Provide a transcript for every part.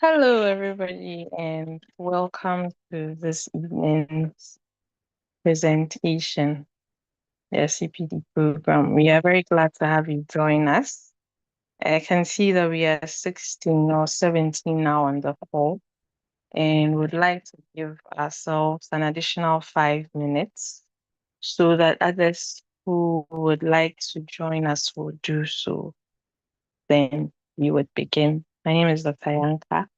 Hello, everybody, and welcome to this evening's presentation, the CPD program. We are very glad to have you join us. I can see that we are 16 or 17 now on the call, and would like to give ourselves an additional 5 minutes so that others who would like to join us will do so. Then we would begin. My name is Dr. Yanka,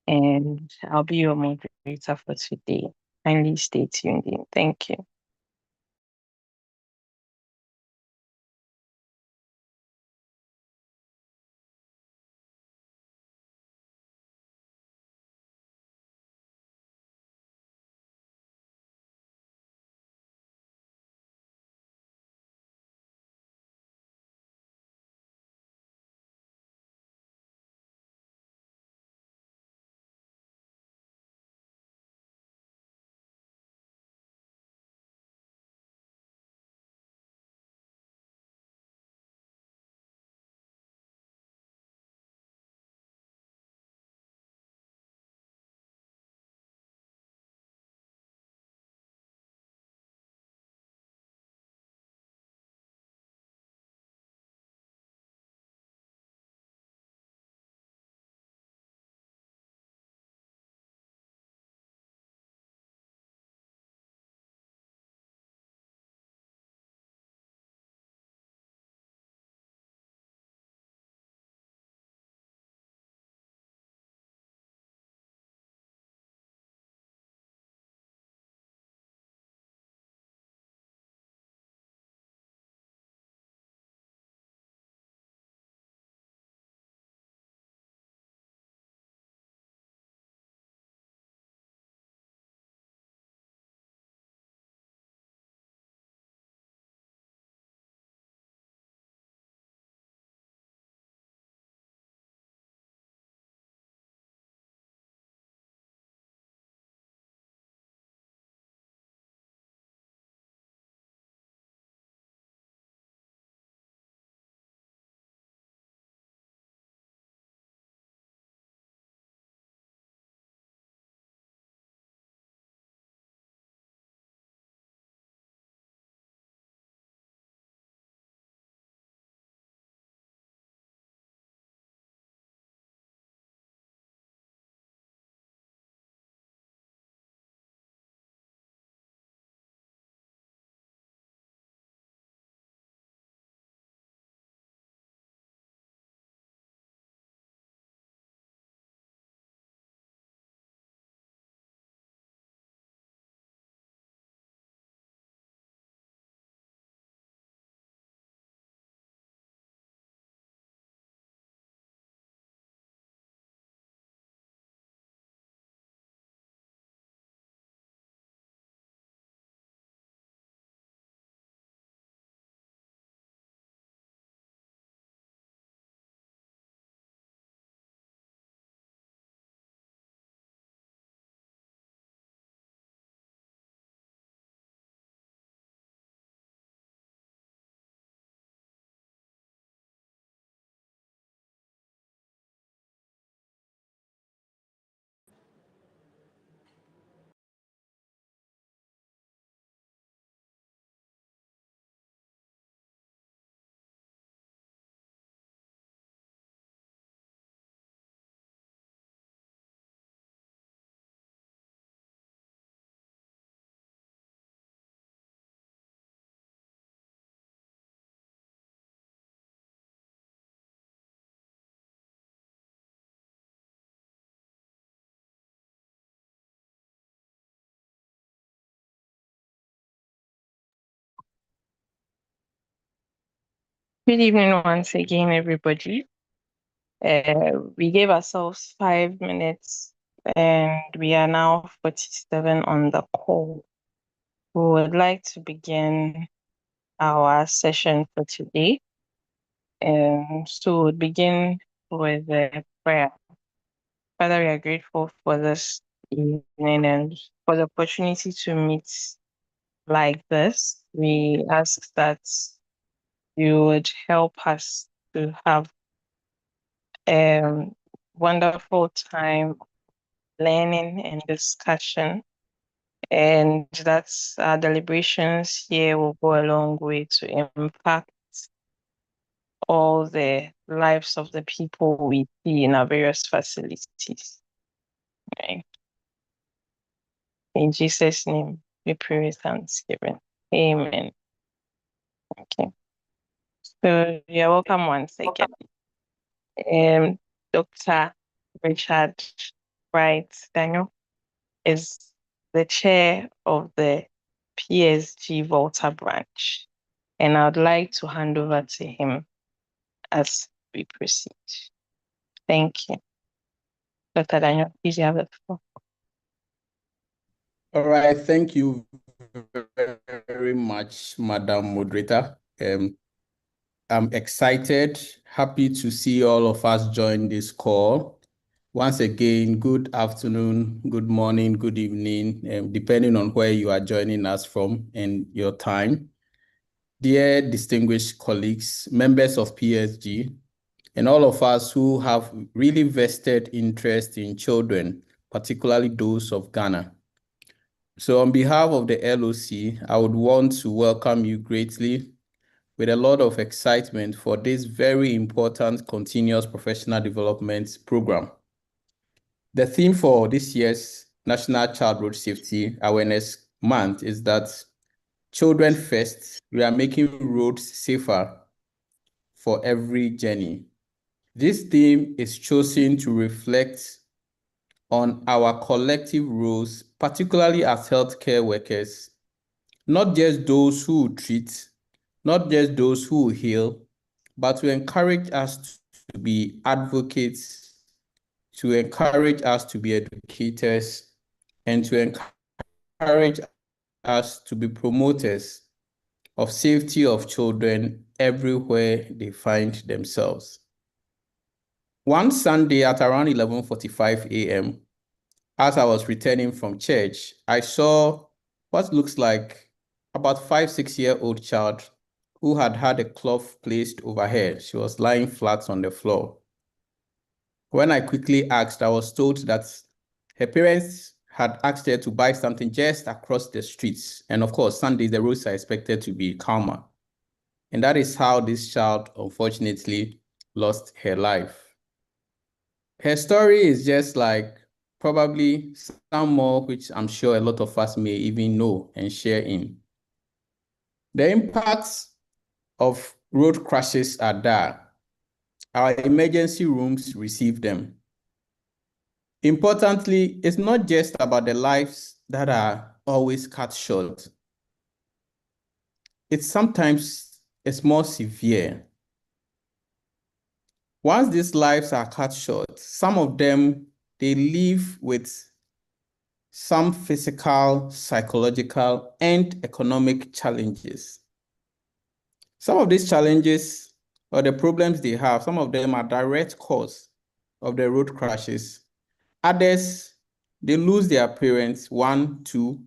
and I'll be your moderator for today. Kindly stay tuned in. Thank you. Good evening once again, everybody. We gave ourselves 5 minutes and we are now 47 on the call. We would like to begin our session for today. So we'll begin with a prayer. Father, we are grateful for this evening and for the opportunity to meet like this. We ask that you would help us to have um, wonderful time learning and discussion. And that's our deliberations here will go a long way to impact all the lives of the people we see in our various facilities. Right. In Jesus' name, we pray with thanksgiving. Amen. Okay. So you're welcome once again. Dr. Richard Bright Daniel is the chair of the PSG Volta branch, and I'd like to hand over to him as we proceed. Thank you. Dr. Daniel, please you have the floor. All right, thank you very much, Madam Moderator. I'm excited, happy to see all of us join this call. Once again, good afternoon, good morning, good evening, depending on where you are joining us from and your time. Dear distinguished colleagues, members of PSG, and all of us who have really vested interest in children, particularly those of Ghana. So on behalf of the LOC, I would want to welcome you greatly with a lot of excitement for this very important continuous professional development program. The theme for this year's National Child Road Safety Awareness Month is that children first, we are making roads safer for every journey. This theme is chosen to reflect on our collective roles, particularly as healthcare workers, not just those who treat, not just those who heal, but to encourage us to be advocates, to encourage us to be educators, and to encourage us to be promoters of safety of children everywhere they find themselves. One Sunday at around 11:45 a.m., as I was returning from church, I saw what looks like about 5-6-year-old child who had a cloth placed over her. She was lying flat on the floor. When I quickly asked, I was told that her parents had asked her to buy something just across the streets. And of course, Sundays, the roads are expected to be calmer. And that is how this child, unfortunately, lost her life. Her story is just like probably some more, which I'm sure a lot of us may even know and share in. The impacts of road crashes are there. Our emergency rooms receive them. Importantly, it's not just about the lives that are always cut short. It's more severe. Once these lives are cut short, some of them, they live with some physical, psychological, and economic challenges. Some of these challenges or the problems they have, some of them are direct cause of the road crashes. Others, they lose their parents, 1, 2.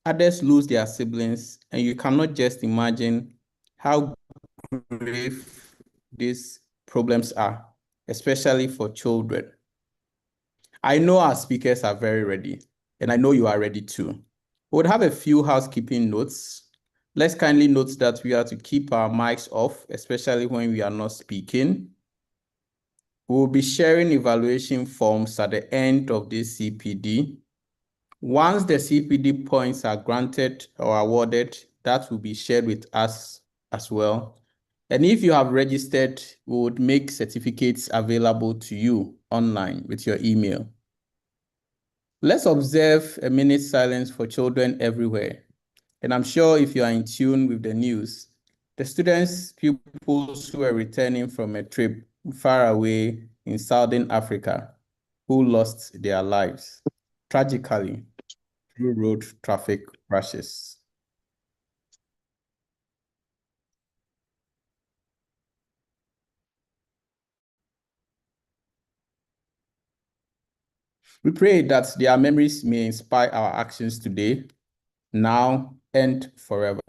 Others lose their siblings, and you cannot just imagine how grave these problems are, especially for children. I know our speakers are very ready, and I know you are ready too. We would have a few housekeeping notes. Let's kindly note that we are to keep our mics off, especially when we are not speaking. We will be sharing evaluation forms at the end of this CPD. Once the CPD points are granted or awarded, that will be shared with us as well. And if you have registered, we would make certificates available to you online with your email. Let's observe a minute's silence for children everywhere. And I'm sure if you are in tune with the news, the students, pupils who are returning from a trip far away in Southern Africa who lost their lives tragically through road traffic crashes. We pray that their memories may inspire our actions today, now, and forever.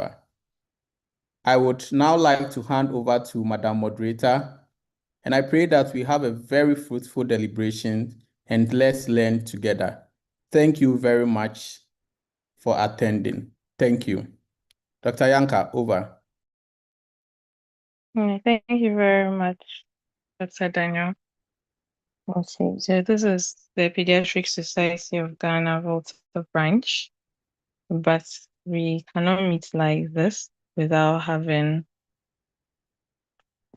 I would now like to hand over to Madam Moderator, And I pray that we have a very fruitful deliberation and let's learn together. Thank you very much for attending. Thank you. Dr. Yanka, over. Thank you very much, Dr. Daniel. Okay, so this is the Pediatric Society of Ghana Volta branch, but we cannot meet like this without having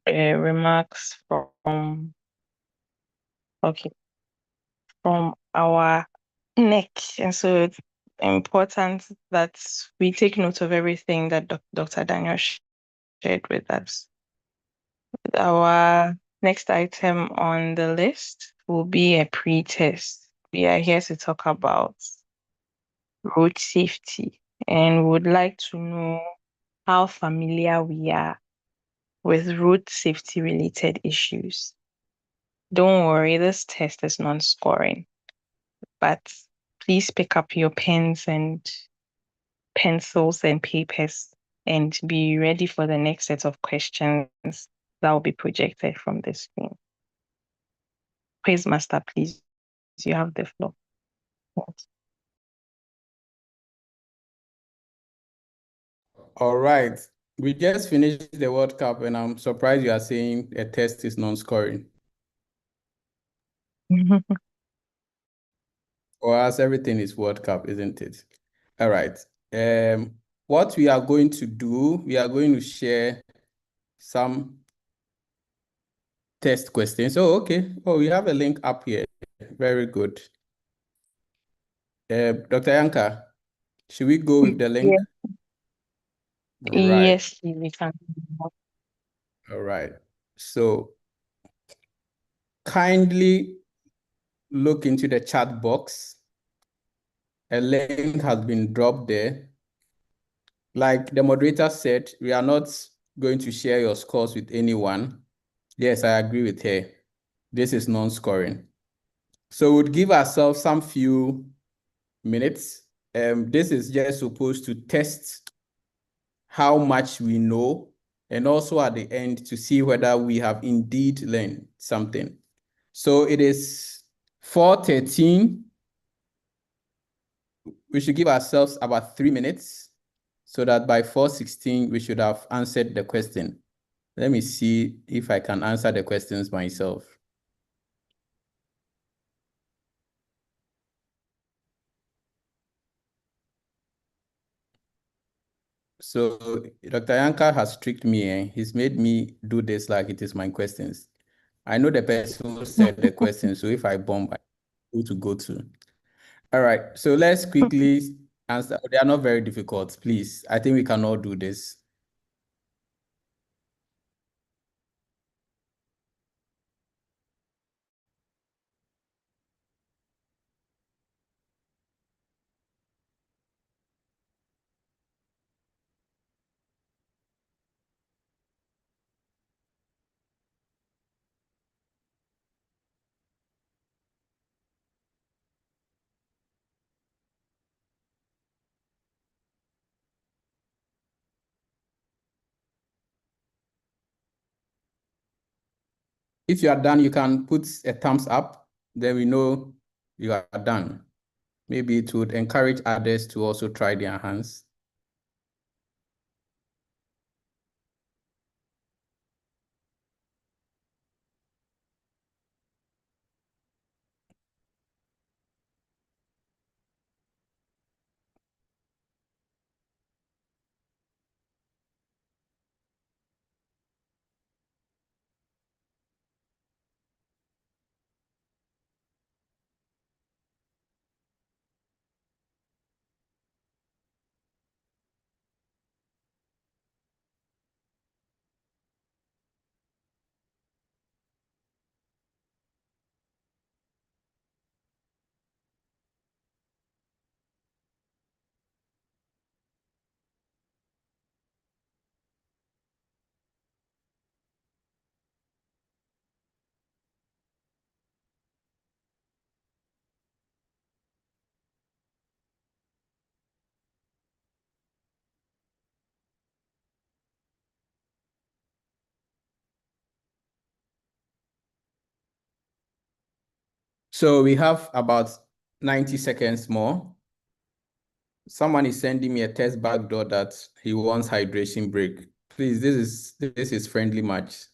remarks okay, from our neck. And so it's important that we take note of everything that Dr. Daniel shared with us. Our next item on the list will be a pre-test. We are here to talk about road safety and would like to know how familiar we are with road safety related issues. Don't worry, this test is non-scoring, but please pick up your pens and pencils and papers and be ready for the next set of questions that will be projected from the screen. Quiz master, please, you have the floor. All right. We just finished the World Cup, and I'm surprised you are saying a test is non-scoring. Or else everything is World Cup, isn't it? All right. What we are going to do, we are going to share some test questions. Oh, okay. Oh, we have a link up here. Very good. Dr. Yanka, should we go with the link? Right. Yes, we can. All right. So kindly look into the chat box. A link has been dropped there. Like the moderator said, we are not going to share your scores with anyone. Yes, I agree with her. This is non-scoring. So we'd give ourselves some few minutes. This is just supposed to test how much we know, and also at the end to see whether we have indeed learned something. So it is 4:13. We should give ourselves about 3 minutes so that by 4:16 we should have answered the question. Let me see if I can answer the questions myself. So Dr. Yanka has tricked me. He's made me do this like it is my questions. I know the person who said the question, so if I bomb, I know who to go to. All right, so let's quickly answer. They are not very difficult, please. I think we can all do this. If you are done, you can put a thumbs up, then we know you are done. Maybe it would encourage others to also try their hands. So we have about 90 seconds more. Someone is sending me a text backdoor that he wants hydration break. Please, this is friendly match.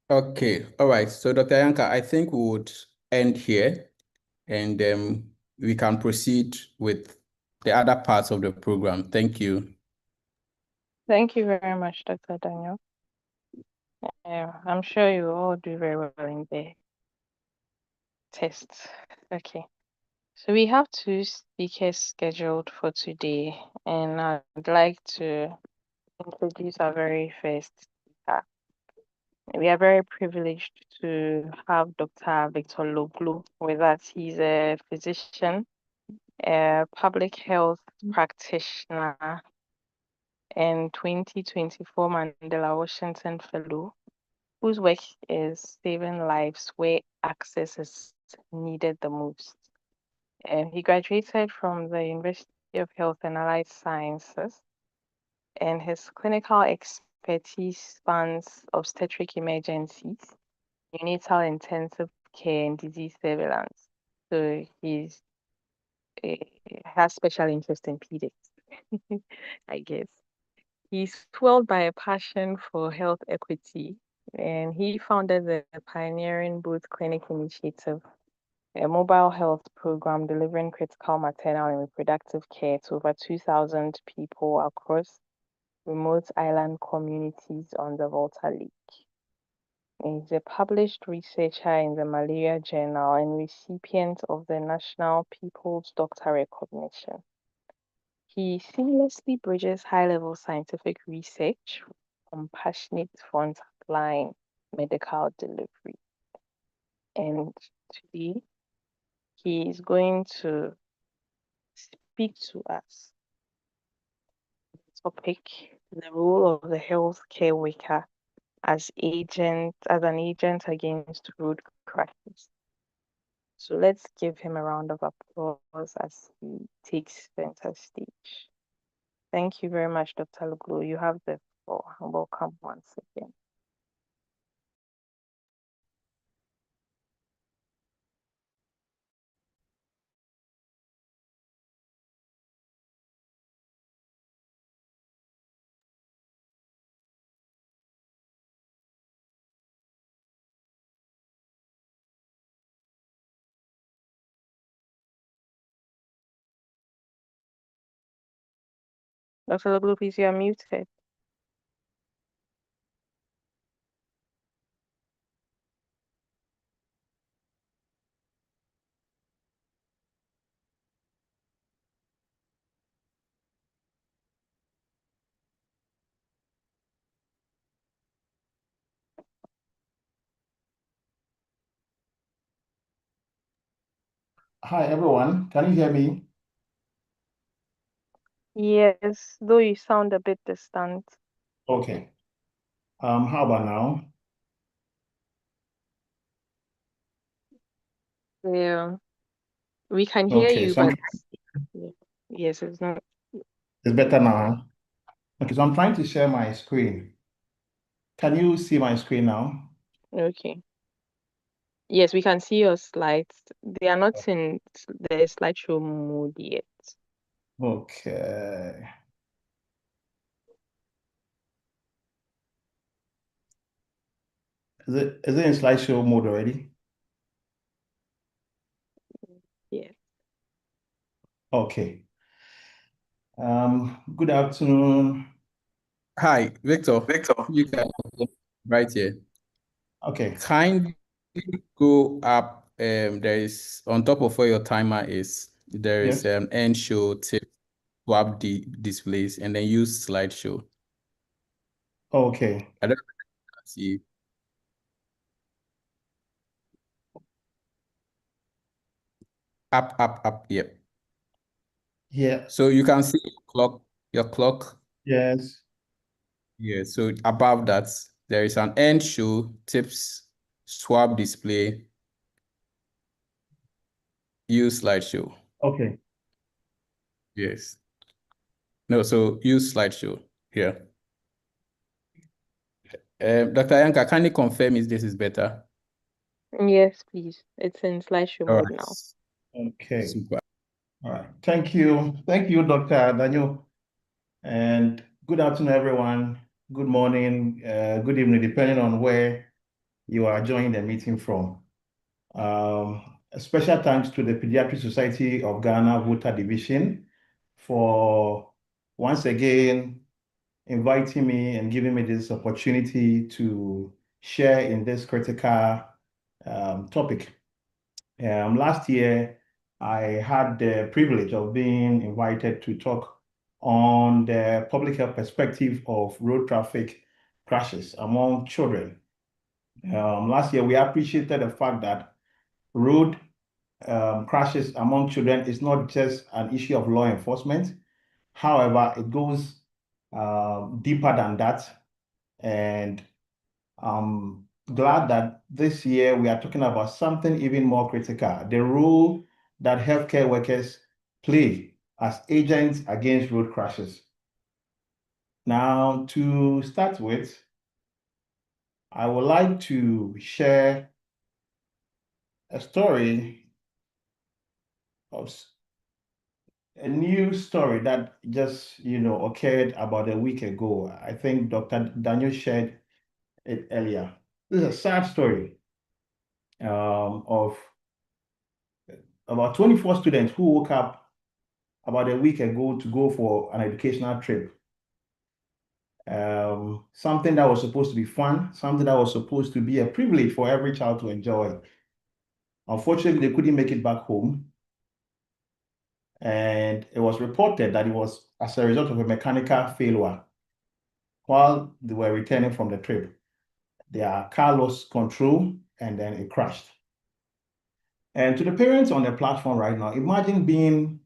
Okay, all right. So Dr. Yanka, I think we would end here and we can proceed with the other parts of the program. Thank you. Thank you very much, Dr. Daniel. I'm sure you all do very well in the test. Okay. So we have two speakers scheduled for today, and I'd like to introduce our very first speaker. We are very privileged to have Dr. Victor Loglu with us. He's a physician, a public health practitioner, and 2024 Mandela Washington Fellow, whose work is saving lives where access is needed the most. He graduated from the University of Health and Allied Sciences, and his clinical expertise spans obstetric emergencies, neonatal intensive care, and disease surveillance. So he has special interest in pediatrics, I guess. He's fueled by a passion for health equity, and he founded the Pioneering Booth Clinic Initiative, a mobile health program delivering critical maternal and reproductive care to over 2,000 people across remote island communities on the Volta Lake. He's a published researcher in the Malaria Journal and recipient of the National People's Doctor Recognition. He seamlessly bridges high-level scientific research with compassionate frontline medical delivery. And today, he is going to speak to us on the topic, the role of the healthcare worker as an agent against road crashes. So let's give him a round of applause as he takes center stage. Thank you very much, Dr. Luglu. You have the floor. Welcome once again. Dr. Luglu, please, you are muted. Hi, everyone. Can you hear me? Yes, though you sound a bit distant. Okay. How about now? Yeah, we can hear Okay, you, so but yeah, yes, it's not it's better now. Huh? Okay, so I'm trying to share my screen. Can you see my screen now? okay. Yes, we can see your slides. They are not in the slideshow mode yet. Okay. Is it in slideshow mode already? Yes. Okay. Good afternoon. Hi, Victor. You can right here. Okay. Kindly go up. There is on top of where your timer is. There is Yes. end show tip, swap the displays, and then use slideshow. Okay. I don't know if you can see. Up. Yep. Yeah. So you can see your clock. Yes. Yeah. So above that, there is an end show tips, swap display, use slideshow. Okay. Yes. No, so use slideshow here. Dr. Yanka, can you confirm if this is better? Yes, please. It's in slideshow All mode right. now. Okay. Super. All right. Thank you. Thank you, Dr. Daniel. And good afternoon, everyone. Good morning, good evening, depending on where you are joining the meeting from. A special thanks to the Pediatric Society of Ghana Voter Division for once again inviting me and giving me this opportunity to share in this critical topic. Last year, I had the privilege of being invited to talk on the public health perspective of road traffic crashes among children. Last year, we appreciated the fact that road crashes among children is not just an issue of law enforcement. However, it goes deeper than that. And I'm glad that this year we are talking about something even more critical, the role that healthcare workers play as agents against road crashes. Now, to start with, I would like to share a story of a new story that just, occurred about a week ago. I think Dr. Daniel shared it earlier. This is a sad story of about 24 students who woke up about a week ago to go for an educational trip. Something that was supposed to be fun, something that was supposed to be a privilege for every child to enjoy. Unfortunately, they couldn't make it back home. And it was reported that it was as a result of a mechanical failure while they were returning from the trip. Their car lost control and then it crashed. And to the parents on the platform right now, imagine being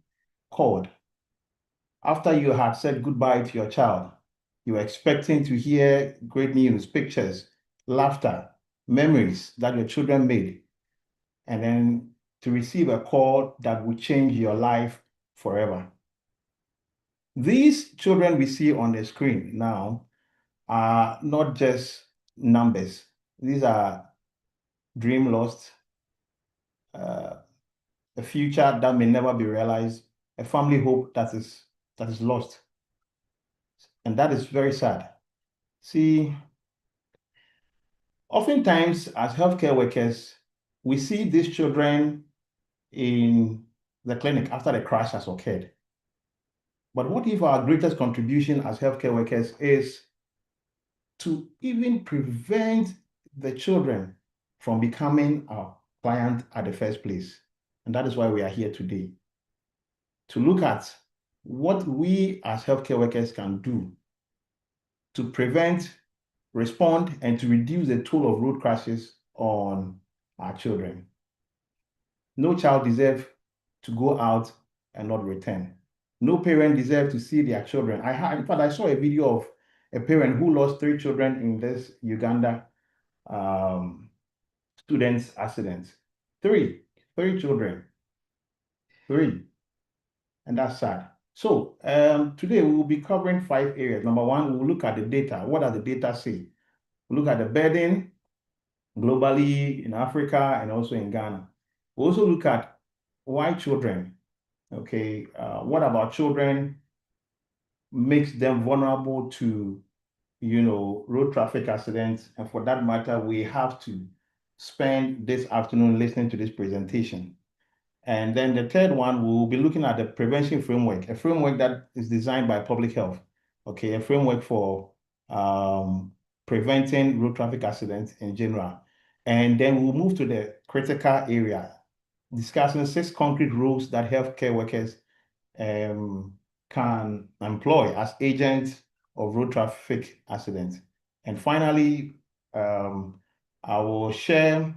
called after you had said goodbye to your child. You were expecting to hear great news, pictures, laughter, memories that your children made, and then to receive a call that would change your life forever. These children we see on the screen now are not just numbers. These are dream lost, a future that may never be realized, a family hope that is lost. And that is very sad. See, oftentimes as healthcare workers, we see these children in the clinic after the crash has occurred. But what if our greatest contribution as healthcare workers is to even prevent the children from becoming our client at the first place? And that is why we are here today, to look at what we as healthcare workers can do to prevent, respond, and to reduce the toll of road crashes on our children. No child deserves to go out and not return. No parent deserves to see their children. In fact, I saw a video of a parent who lost 3 children in this Uganda students accident. 3 children, 3, and that's sad. So today we will be covering 5 areas. Number 1, we will look at the data. What does the data say? We'll look at the burden globally in Africa and also in Ghana. We'll also look at why children, okay, what about children makes them vulnerable to, road traffic accidents. And for that matter, we have to spend this afternoon listening to this presentation. And then the third one, we'll be looking at the prevention framework, a framework that is designed by public health, okay, a framework for preventing road traffic accidents in general. And then we'll move to the critical area, discussing 6 concrete rules that healthcare workers can employ as agents of road traffic accidents. And finally, I will share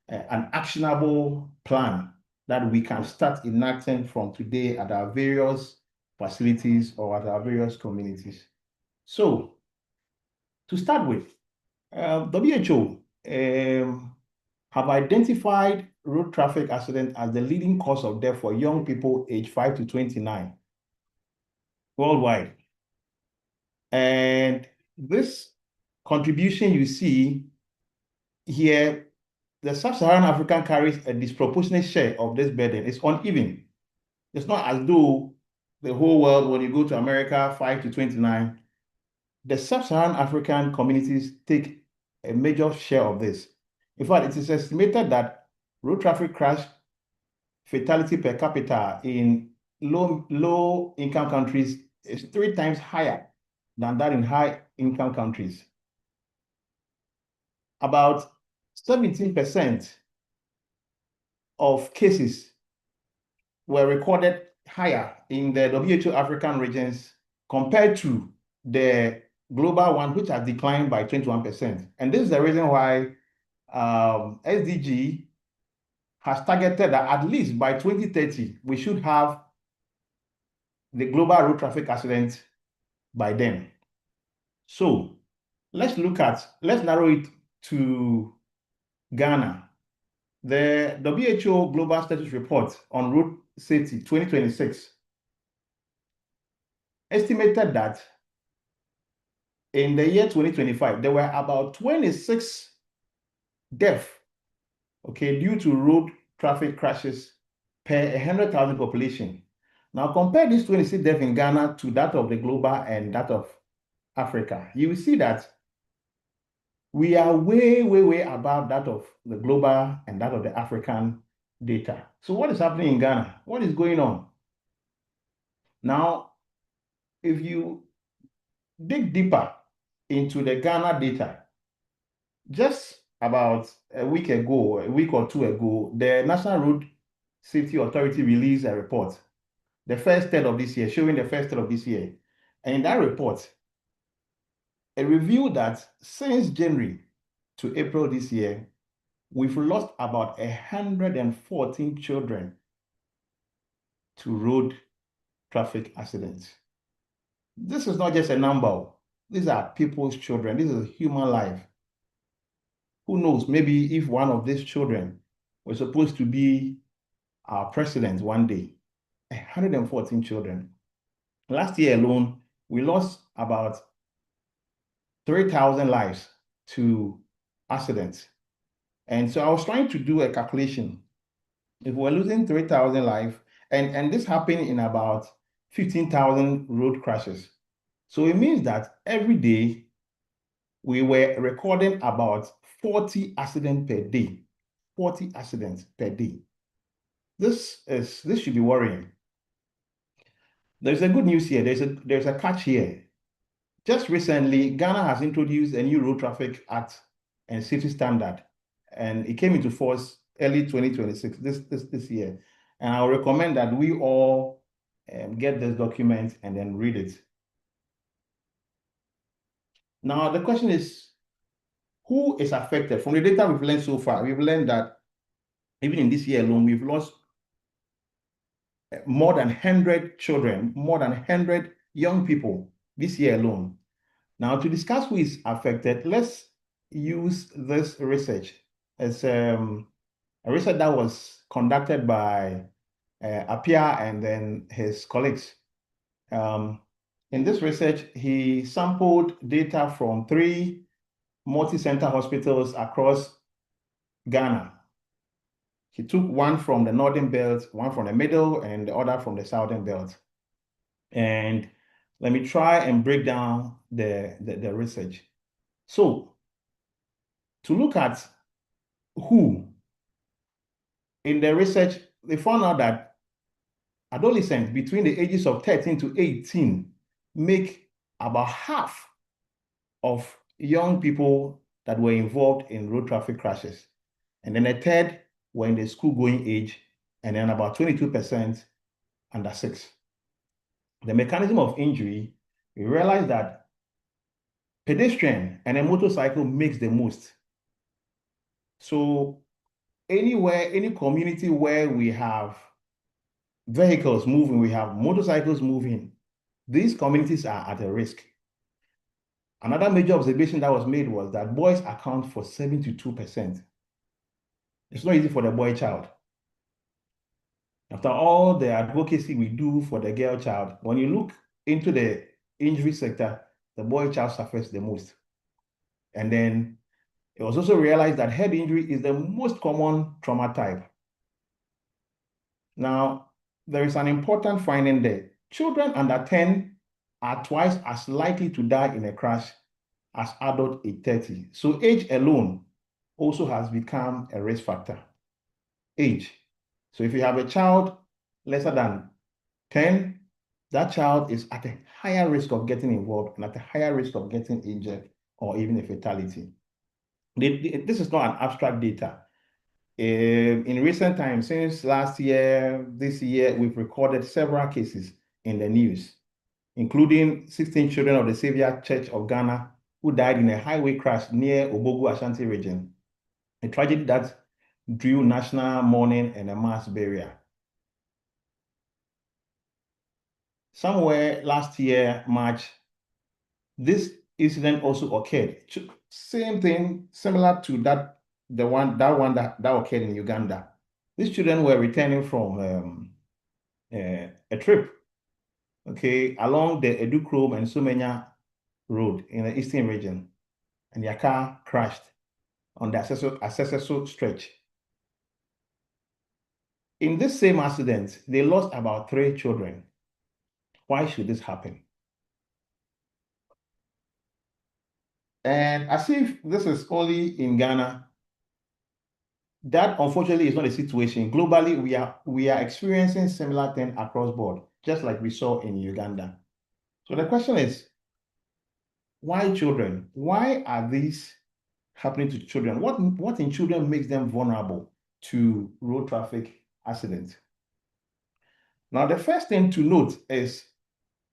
an actionable plan that we can start enacting from today at our various facilities or at our various communities. So, to start with, WHO have identified road traffic accidents as the leading cause of death for young people aged 5 to 29 worldwide. And this contribution you see here, the Sub-Saharan African carries a disproportionate share of this burden. It's uneven. It's not as though the whole world, when you go to America, 5 to 29, the Sub-Saharan African communities take a major share of this. In fact, it is estimated that road traffic crash fatality per capita in low-income countries is 3 times higher than that in high-income countries. About 17% of cases were recorded higher in the WHO African regions compared to the global one, which has declined by 21%. And this is the reason why SDG has targeted that at least by 2030, we should have the global road traffic accidents by then. So let's narrow it to Ghana. The WHO Global Status Report on Road Safety 2026 estimated that in the year 2025, there were about 26 deaths, okay, due to road traffic crashes per 100,000 population. Now compare this 26 deaths in Ghana to that of the global and that of Africa. You will see that we are way, way, way above that of the global and that of the African data. So what is happening in Ghana? What is going on? Now, if you dig deeper into the Ghana data, just about a week or 2 ago, the National Road Safety Authority released a report, the first third of this year, showing the first third of this year. And in that report, it revealed that since January to April this year, we've lost about 114 children to road traffic accidents. This is not just a number. These are people's children. This is a human life. Who knows, maybe if one of these children was supposed to be our president one day, 114 children. Last year alone, we lost about 3,000 lives to accidents. And so I was trying to do a calculation. If we're losing 3,000 lives, and this happened in about 15,000 road crashes. So it means that every day we were recording about 40 accidents per day. 40 accidents per day. This should be worrying. There's a good news here. There's a catch here. Just recently, Ghana has introduced a new Road Traffic Act and safety standard, and it came into force early 2026, this year. And I would recommend that we all get this document and then read it. Now, the question is, who is affected? From the data we've learned so far, we've learned that even in this year alone, we've lost more than 100 children, more than 100 young people this year alone. Now, to discuss who is affected, let's use this research as a research that was conducted by Appiah and then his colleagues. In this research, he sampled data from 3 multi-center hospitals across Ghana. He took one from the northern belt, one from the middle, and the other from the southern belt. And let me try and break down the research. So, to look at who, in the research, they found out that adolescents between the ages of 13 to 18 make about half of young people that were involved in road traffic crashes. And then a third were in the school-going age, and then about 22% under 6. The mechanism of injury, we realized that pedestrian and a motorcycle makes the most. So anywhere, any community where we have vehicles moving, we have motorcycles moving, these communities are at a risk. Another major observation that was made was that boys account for 72%. It's not easy for the boy child. After all the advocacy we do for the girl child, when you look into the injury sector, the boy child suffers the most. And then it was also realized that head injury is the most common trauma type. Now, there is an important finding there. Children under 10 are twice as likely to die in a crash as adults age 30. So age alone also has become a risk factor. Age. So if you have a child lesser than 10, that child is at a higher risk of getting involved and at a higher risk of getting injured or even a fatality. This is not an abstract data. In recent times, since last year, this year, we've recorded several cases in the news, including 16 children of the Savior Church of Ghana who died in a highway crash near Obogu, Ashanti region, a tragedy that drew national mourning and a mass burial. Somewhere last year, March, this incident also occurred. Same thing, similar to that occurred in Uganda. These children were returning from a trip, okay, along the Edukrom and Sumenya road in the eastern region, and their car crashed on the Accessor stretch. In this same accident, they lost about 3 children. Why should this happen? And as if this is only in Ghana, that unfortunately is not a situation. Globally, we are experiencing similar things across board, just like we saw in Uganda. So the question is, why children? Why are these happening to children? What in children makes them vulnerable to road traffic accidents? Now, the first thing to note is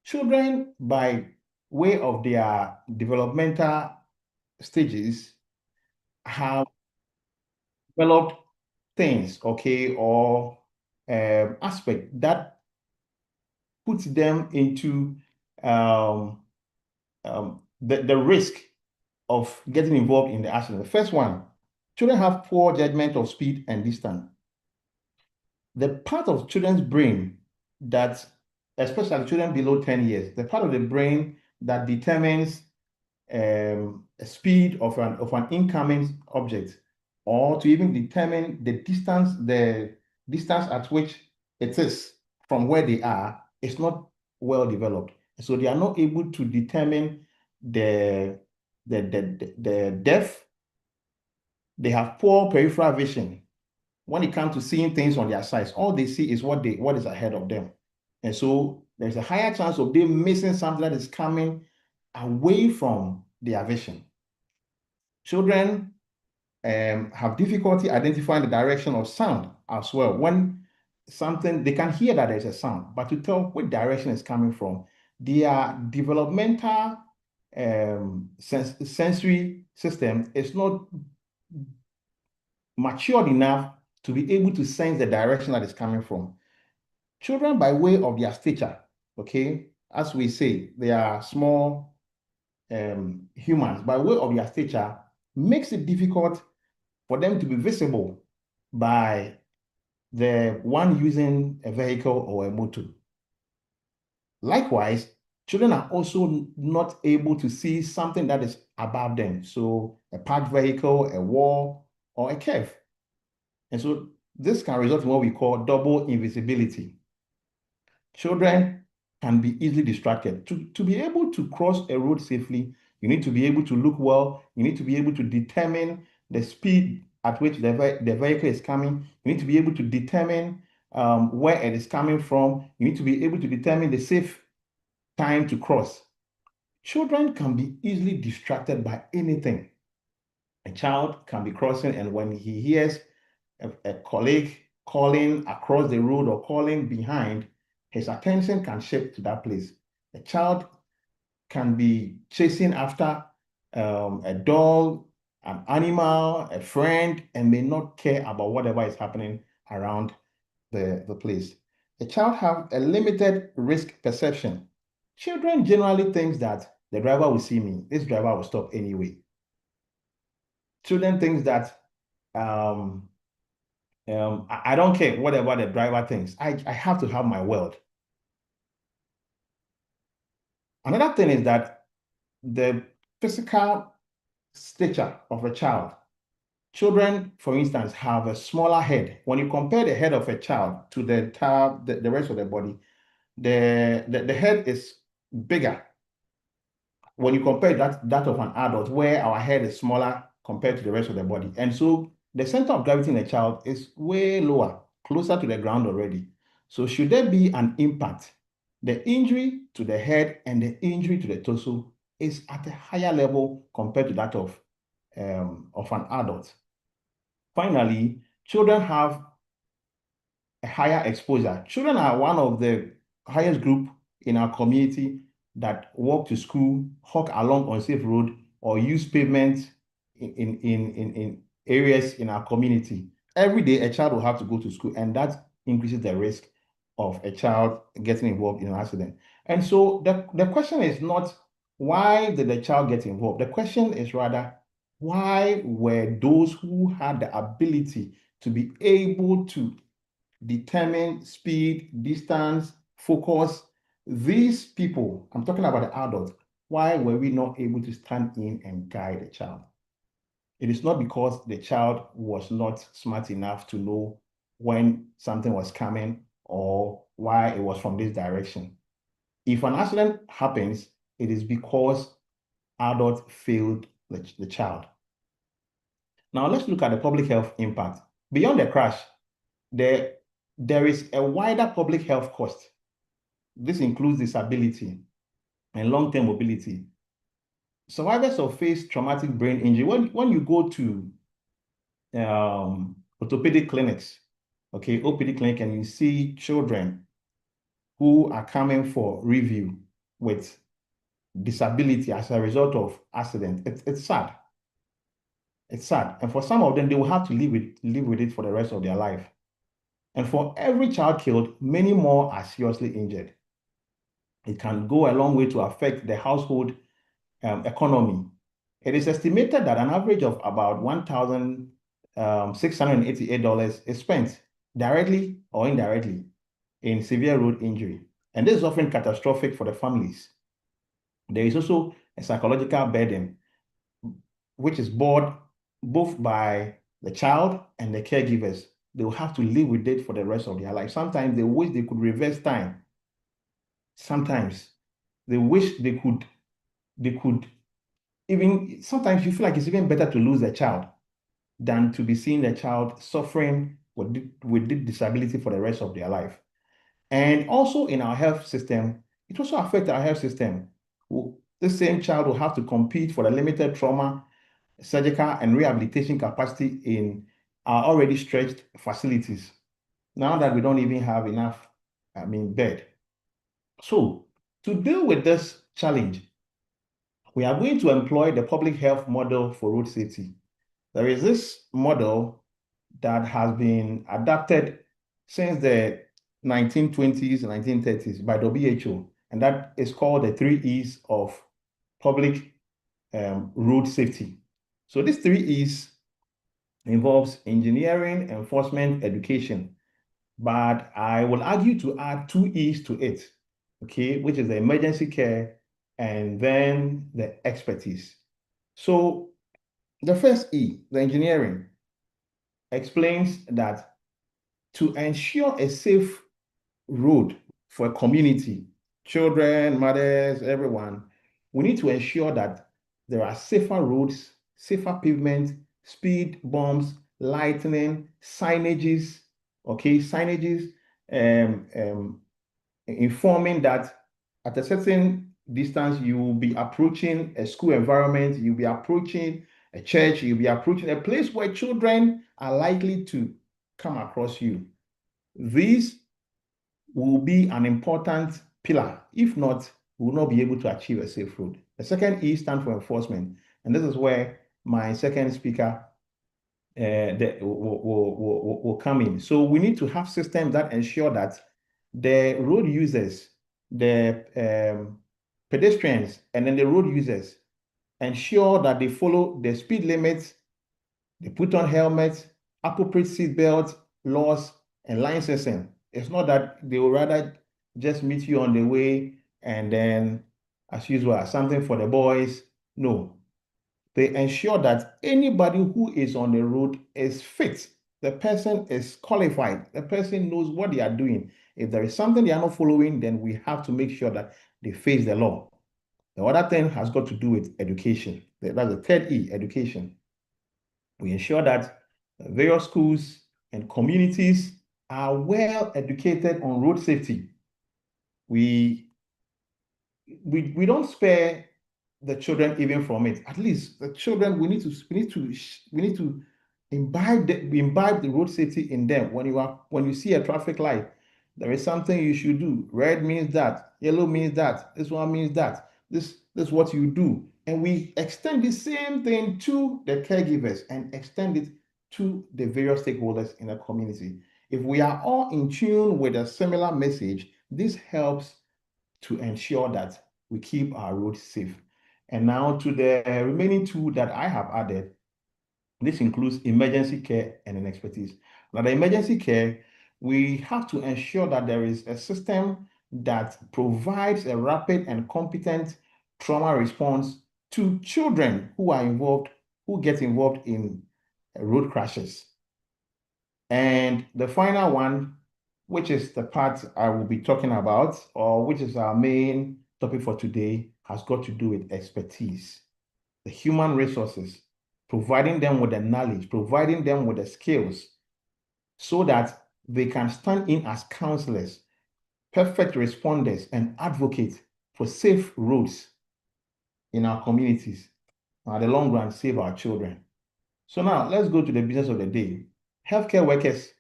children, by way of their developmental stages, have developed things, okay, or aspect that puts them into the risk of getting involved in the accident. The first one, children have poor judgment of speed and distance. The part of children's brain that, especially children below 10 years, the part of the brain that determines speed of an incoming object, or to even determine the distance at which it is from where they are, is not well developed. So they are not able to determine the depth. They have poor peripheral vision. When it comes to seeing things on their sides, all they see is what is ahead of them. And so there's a higher chance of them missing something that is coming away from their vision. Children have difficulty identifying the direction of sound as well. When something, they can hear that there's a sound, but to tell which direction it's coming from, their developmental sensory system is not matured enough to be able to sense the direction that is coming from. Children, by way of their stature, okay, as we say, they are small humans, by way of their stature, makes it difficult for them to be visible by the one using a vehicle or a motor. Likewise, children are also not able to see something that is above them. So a parked vehicle, a wall, or a curve. And so this can result in what we call double invisibility. Children can be easily distracted. To be able to cross a road safely, you need to be able to look well. You need to be able to determine the speed at which the vehicle is coming. You need to be able to determine where it is coming from. You need to be able to determine the safe time to cross. Children can be easily distracted by anything. A child can be crossing, and when he hears a colleague calling across the road or calling behind, his attention can shift to that place. A child can be chasing after a dog, an animal, a friend, and may not care about whatever is happening around the place. A child have a limited risk perception. Children generally think that the driver will see me. This driver will stop anyway. Children think that I don't care whatever the driver thinks. I have to have my word. Another thing is that the physical stature of a child. Children, for instance, have a smaller head. When you compare the head of a child to the rest of the body, the head is bigger when you compare that of an adult, where our head is smaller compared to the rest of the body. And so the center of gravity in a child is way lower, closer to the ground already. So should there be an impact, the injury to the head and the injury to the torso is at a higher level compared to that of an adult. Finally, children have a higher exposure. Children are one of the highest group in our community that walk to school, walk along unsafe road, or use pavement in areas in our community. Every day, a child will have to go to school, and that increases the risk of a child getting involved in an accident. And so the question is not why did the child get involved? The question is rather, why were those who had the ability to be able to determine speed, distance, focus, these people, I'm talking about the adults, why were we not able to stand in and guide the child? It is not because the child was not smart enough to know when something was coming or why it was from this direction. If an accident happens, it is because adults failed the child. Now let's look at the public health impact. Beyond the crash, there is a wider public health cost. This includes disability and long-term mobility. Survivors of face traumatic brain injury, when you go to orthopedic clinics, okay, OPD clinic, and you see children who are coming for review with disability as a result of accident, it's sad. It's sad. And for some of them, they will have to live with it for the rest of their life. And for every child killed, many more are seriously injured. It can go a long way to affect the household economy. It is estimated that an average of about $1,688 is spent directly or indirectly in severe road injury. And this is often catastrophic for the families. There is also a psychological burden, which is borne both by the child and the caregivers. They will have to live with it for the rest of their life. Sometimes they wish they could reverse time. Sometimes they wish they could even, sometimes you feel like it's even better to lose a child than to be seeing the child suffering with disability for the rest of their life. And also in our health system, it also affects our health system. The same child will have to compete for the limited trauma, surgical, and rehabilitation capacity in our already stretched facilities. Now that we don't even have enough, bed. So to deal with this challenge, we are going to employ the public health model for road safety. There is this model that has been adapted since the 1920s, 1930s by WHO, and that is called the 3 E's of public road safety. So these 3 E's involves engineering, enforcement, education. But I will argue to add 2 E's to it, okay, which is the emergency care and then the expertise. So the first E, the engineering, explains that to ensure a safe road for a community, children, mothers, everyone, we need to ensure that there are safer roads, safer pavement, speed bumps, lightning, signages, okay, signages, informing that at a certain distance, you will be approaching a school environment, you'll be approaching a church, you'll be approaching a place where children are likely to come across you. These will be an important pillar. If not, we will not be able to achieve a safe road. The second E stands for enforcement. And this is where my second speaker will come in. So we need to have systems that ensure that the road users, the pedestrians, and then the road users ensure that they follow the speed limits, they put on helmets, appropriate seatbelt laws, and licensing. It's not that they will rather just meet you on the way and then, as usual, something for the boys. No. They ensure that anybody who is on the road is fit. The person is qualified. The person knows what they are doing. If there is something they are not following, then we have to make sure that they face the law. The other thing has got to do with education. That's the third E, education. We ensure that various schools and communities are well educated on road safety. We don't spare the children even from it. At least the children, we need to imbibe the road safety in them. When you see a traffic light, there is something you should do. Red means that, yellow means that, this one means that. This is what you do. And we extend the same thing to the caregivers and extend it to the various stakeholders in the community. If we are all in tune with a similar message, this helps to ensure that we keep our roads safe. And now to the remaining 2 that I have added, this includes emergency care and an expertise. Now, the emergency care, we have to ensure that there is a system that provides a rapid and competent trauma response to children who get involved in road crashes. And the final one, which is the part I will be talking about, or which is our main topic for today, has got to do with expertise, the human resources, providing them with the knowledge, providing them with the skills so that they can stand in as counselors, perfect responders, and advocate for safe roads in our communities, and at the long run, save our children. So now let's go to the business of the day. Healthcare workers'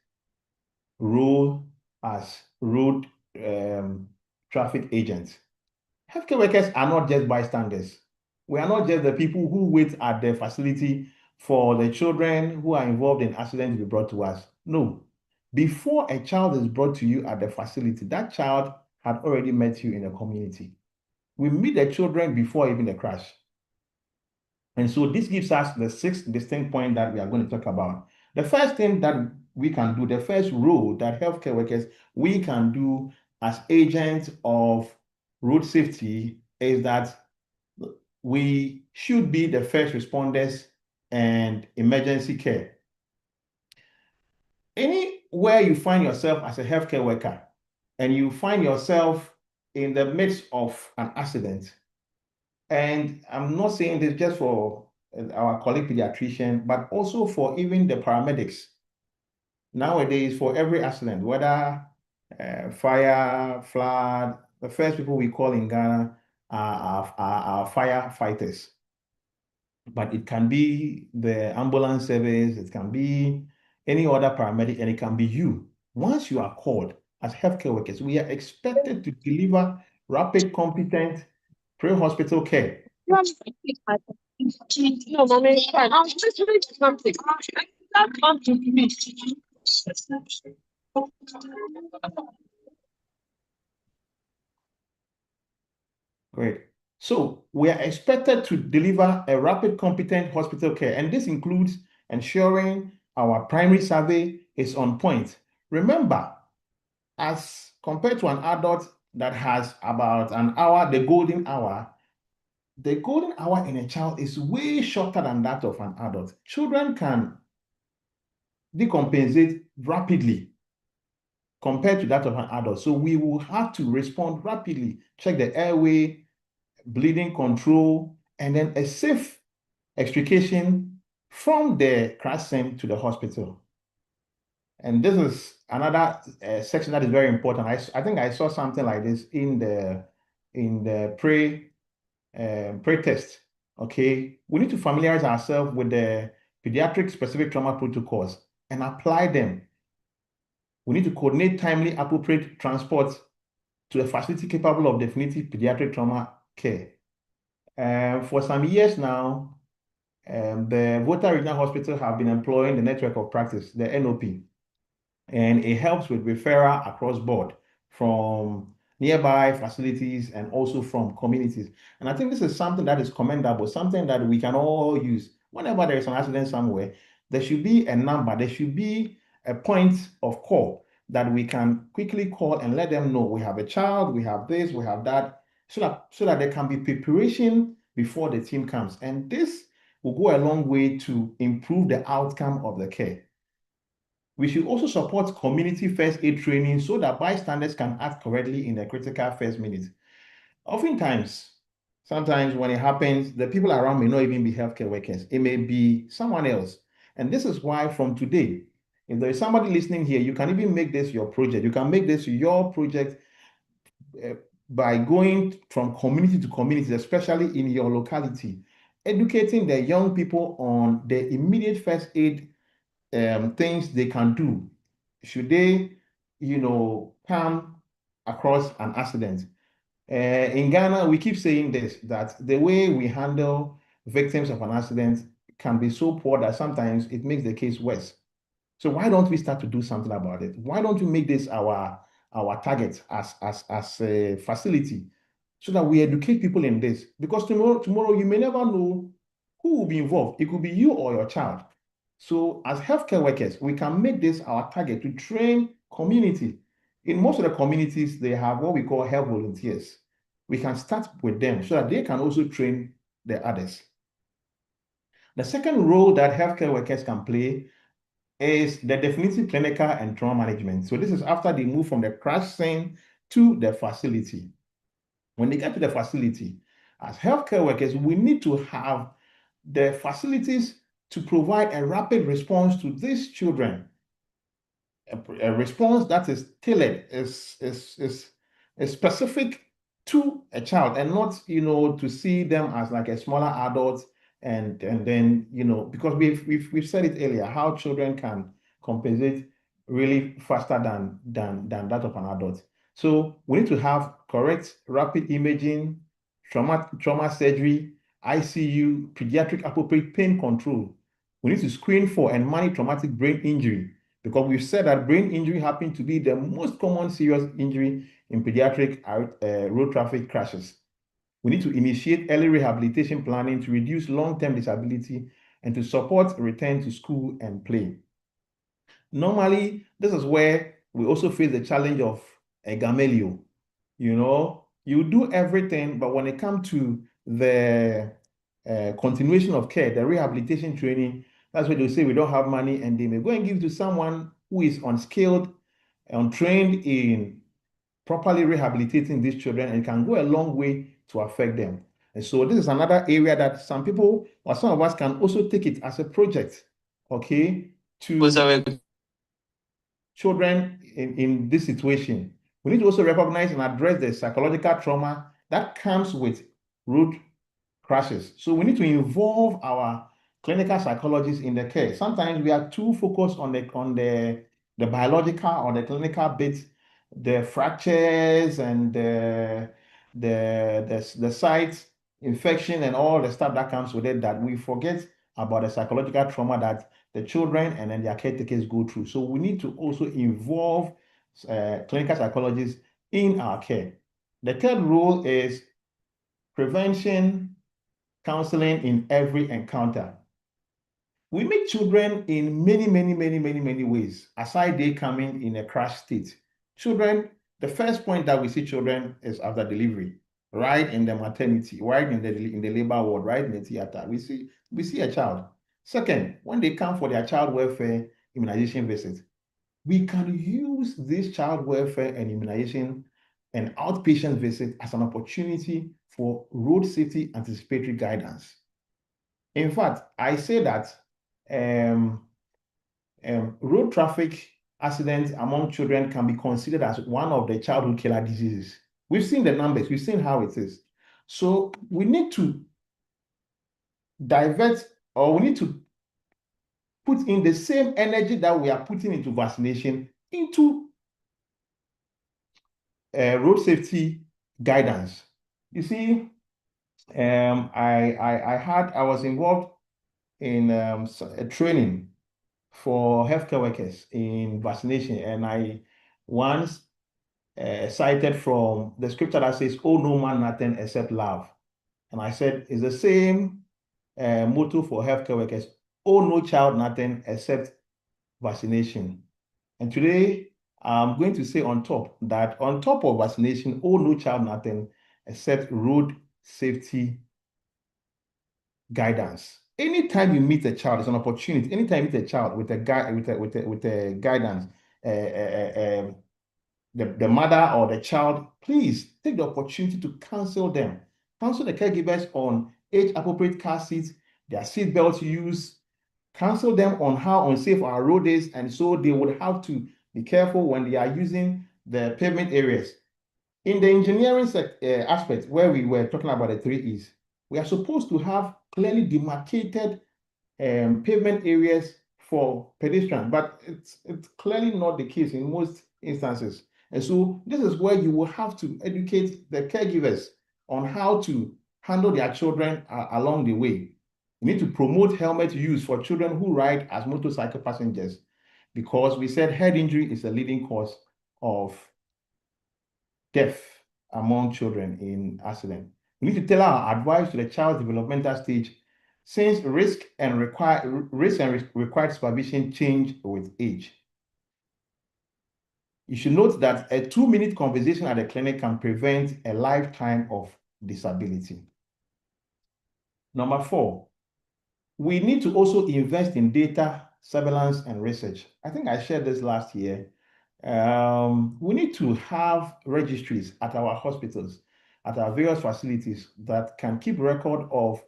role as road traffic agents. Healthcare workers are not just bystanders. We are not just the people who wait at the facility for the children who are involved in accidents to be brought to us. No. Before a child is brought to you at the facility, that child had already met you in the community. We meet the children before even the crash. And so this gives us the 6th distinct point that we are going to talk about. The first thing that we can do, the first role that healthcare workers we can do as agents of road safety is that we should be the first responders and emergency care. Anywhere you find yourself as a healthcare worker and you find yourself in the midst of an accident, and I'm not saying this just for our colleague pediatrician, but also for even the paramedics. Nowadays, for every accident, whether fire, flood, the first people we call in Ghana are firefighters. But it can be the ambulance service, it can be any other paramedic, and it can be you. Once you are called as healthcare workers, we are expected to deliver rapid, competent pre-hospital care. No, mommy, it's fine. I'm just doing something. That come to me. So we are expected to deliver a rapid, competent hospital care, and this includes ensuring our primary survey is on point. Remember, as compared to an adult that has about an hour, the golden hour in a child is way shorter than that of an adult. Children can decompensate rapidly compared to that of an adult. So we will have to respond rapidly, check the airway, bleeding control, and then a safe extrication from the crash scene to the hospital. And this is another section that is very important. I think I saw something like this in the pre-test. Okay, we need to familiarize ourselves with the pediatric specific trauma protocols and apply them. We need to coordinate timely, appropriate transport to a facility capable of definitive pediatric trauma care. For some years now, the Volta Regional Hospital have been employing the network of practice, the NOP, and it helps with referral across board from nearby facilities and also from communities. And I think this is something that is commendable, something that we can all use. Whenever there is an accident somewhere, there should be a number, there should be a point of call that we can quickly call and let them know we have a child, we have this, we have that, so that there can be preparation before the team comes. And this will go a long way to improve the outcome of the care. We should also support community first aid training so that bystanders can act correctly in the critical first minute. Sometimes when it happens, the people around may not even be healthcare workers. It may be someone else. And this is why from today, if there is somebody listening here, you can even make this your project. You can make this your project by going from community to community, especially in your locality, educating the young people on the immediate first aid things they can do should they, come across an accident. In Ghana, we keep saying this, that the way we handle victims of an accident can be so poor that sometimes it makes the case worse. So why don't we start to do something about it? Why don't we make this our target as a facility so that we educate people in this? Because tomorrow you may never know who will be involved. It could be you or your child. So as healthcare workers, we can make this our target to train community. In most of the communities, they have what we call health volunteers. We can start with them so that they can also train the others. The second role that healthcare workers can play is the definitive clinical and trauma management. So this is after they move from the crash scene to the facility. When they get to the facility, as healthcare workers, we need to have the facilities to provide a rapid response to these children, a response that is tailored, is specific to a child, and not to see them as like a smaller adult, and then because we've said it earlier, how children can compensate really faster than that of an adult. So we need to have correct rapid imaging, trauma surgery, ICU, pediatric appropriate pain control. We need to screen for and manage traumatic brain injury, because we've said that brain injury happens to be the most common serious injury in pediatric road traffic crashes. We need to initiate early rehabilitation planning to reduce long-term disability and to support return to school and play. Normally, this is where we also face the challenge of a gamelio. You do everything, but when it comes to the continuation of care, the rehabilitation training, that's where they say we don't have money, and they may go and give to someone who is unskilled, untrained in properly rehabilitating these children, and it can go a long way to affect them. And so this is another area that some people or some of us can also take it as a project, okay, to children in this situation. We need to also recognize and address the psychological trauma that comes with road crashes. So we need to involve our clinical psychologists in the care. Sometimes we are too focused on the biological or the clinical bit, the fractures and the site infection and all the stuff that comes with it, that we forget about the psychological trauma that the children and then their caretakers go through. So we need to also involve clinical psychologists in our care. The third role is prevention, counseling in every encounter. We meet children in many ways, aside they coming in a crash state. Children, the first point that we see children is after delivery, right in the maternity, right in the labor ward, right in the theater. We see a child. Second, when they come for their child welfare immunization visit, we can use this child welfare and immunization and outpatient visit as an opportunity for road safety anticipatory guidance. In fact, I say that road traffic accidents among children can be considered as one of the childhood killer diseases. We've seen the numbers, we've seen how it is. So we need to divert, or we need to put in the same energy that we are putting into vaccination into road safety guidance. You see, I was involved in a training for healthcare workers in vaccination, and I once cited from the scripture that says, "Oh, no man nothing except love," and I said it's the same motto for healthcare workers: "Oh, no child nothing except vaccination." And today I'm going to say on top of vaccination, "Oh, no child nothing except road safety guidance." Anytime you meet a child, it's an opportunity. Anytime you meet a child with a guidance, the mother or the child, please take the opportunity to counsel them. Counsel the caregivers on age-appropriate car seats, their seatbelt use. Counsel them on how unsafe our road is, and so they would have to be careful when they are using the pavement areas. In the engineering aspect, where we were talking about the 3 E's, we are supposed to have clearly demarcated pavement areas for pedestrians, but it's clearly not the case in most instances. And so this is where you will have to educate the caregivers on how to handle their children along the way. You need to promote helmet use for children who ride as motorcycle passengers, because we said head injury is a leading cause of death among children in accident. We need to tailor our advice to the child's developmental stage, since risk and required supervision change with age. You should note that a 2-minute conversation at the clinic can prevent a lifetime of disability. Number 4, we need to also invest in data, surveillance, and research. I think I shared this last year. We need to have registries at our hospitals, at our various facilities, that can keep record of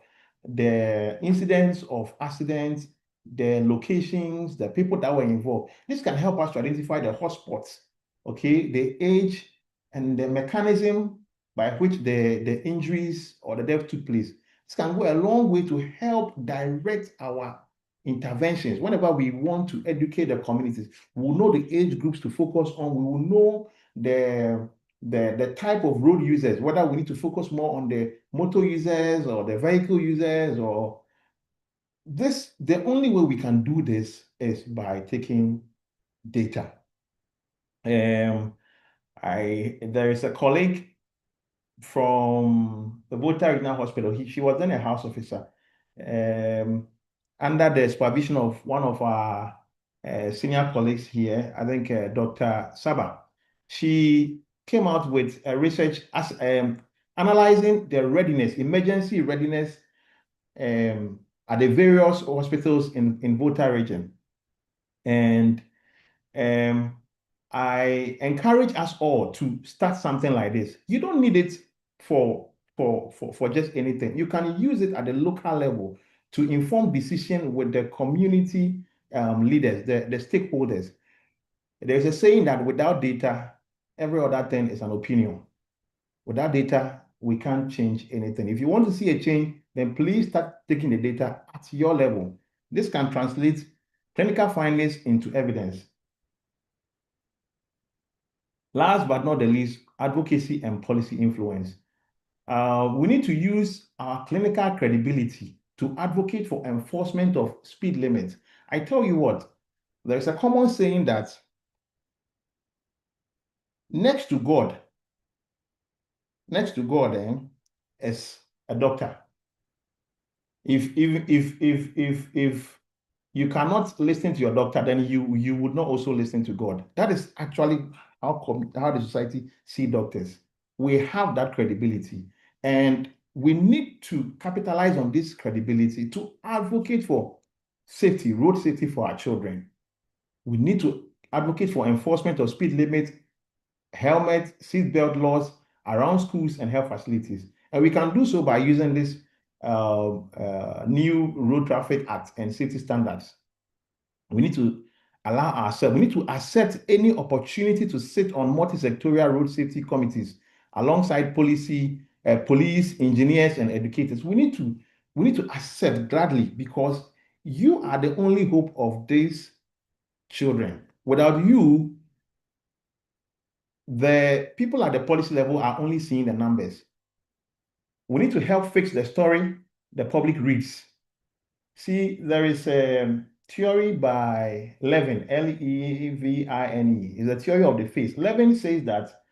the incidents of accidents, the locations, the people that were involved. This can help us to identify the hotspots, okay, the age and the mechanism by which the injuries or the death took place. This can go a long way to help direct our interventions. Whenever we want to educate the communities, we will know the age groups to focus on. We will know the type of road users, whether we need to focus more on the motor users or the vehicle users, or this. The only way we can do this is by taking data. There is a colleague from the Volta Regional Hospital. She was then a house officer under the supervision of one of our senior colleagues here, I think Dr. Saba. She came out with a research analyzing the readiness, emergency readiness at the various hospitals in Volta region. And I encourage us all to start something like this. You don't need it for just anything. You can use it at the local level to inform decision with the community leaders, the stakeholders. There's a saying that without data, every other thing is an opinion. Without data, we can't change anything. If you want to see a change, then please start taking the data at your level. This can translate clinical findings into evidence. Last but not the least, advocacy and policy influence. We need to use our clinical credibility to advocate for enforcement of speed limits. I tell you what, there's a common saying that next to God, as a doctor. If you cannot listen to your doctor, then you would not also listen to God. That is actually how the society see doctors. We have that credibility, and we need to capitalize on this credibility to advocate for safety, road safety for our children. We need to advocate for enforcement of speed limit, helmet, seatbelt laws around schools and health facilities. And we can do so by using this new Road Traffic Act and safety standards. We need to allow ourselves, we need to accept any opportunity to sit on multi-sectorial road safety committees alongside police, engineers, and educators. We need to accept gladly, because you are the only hope of these children. Without you, the people at the policy level are only seeing the numbers. We need to help fix the story the public reads. See, there is a theory by Levin, Levine. It's a theory of the face. Levin says that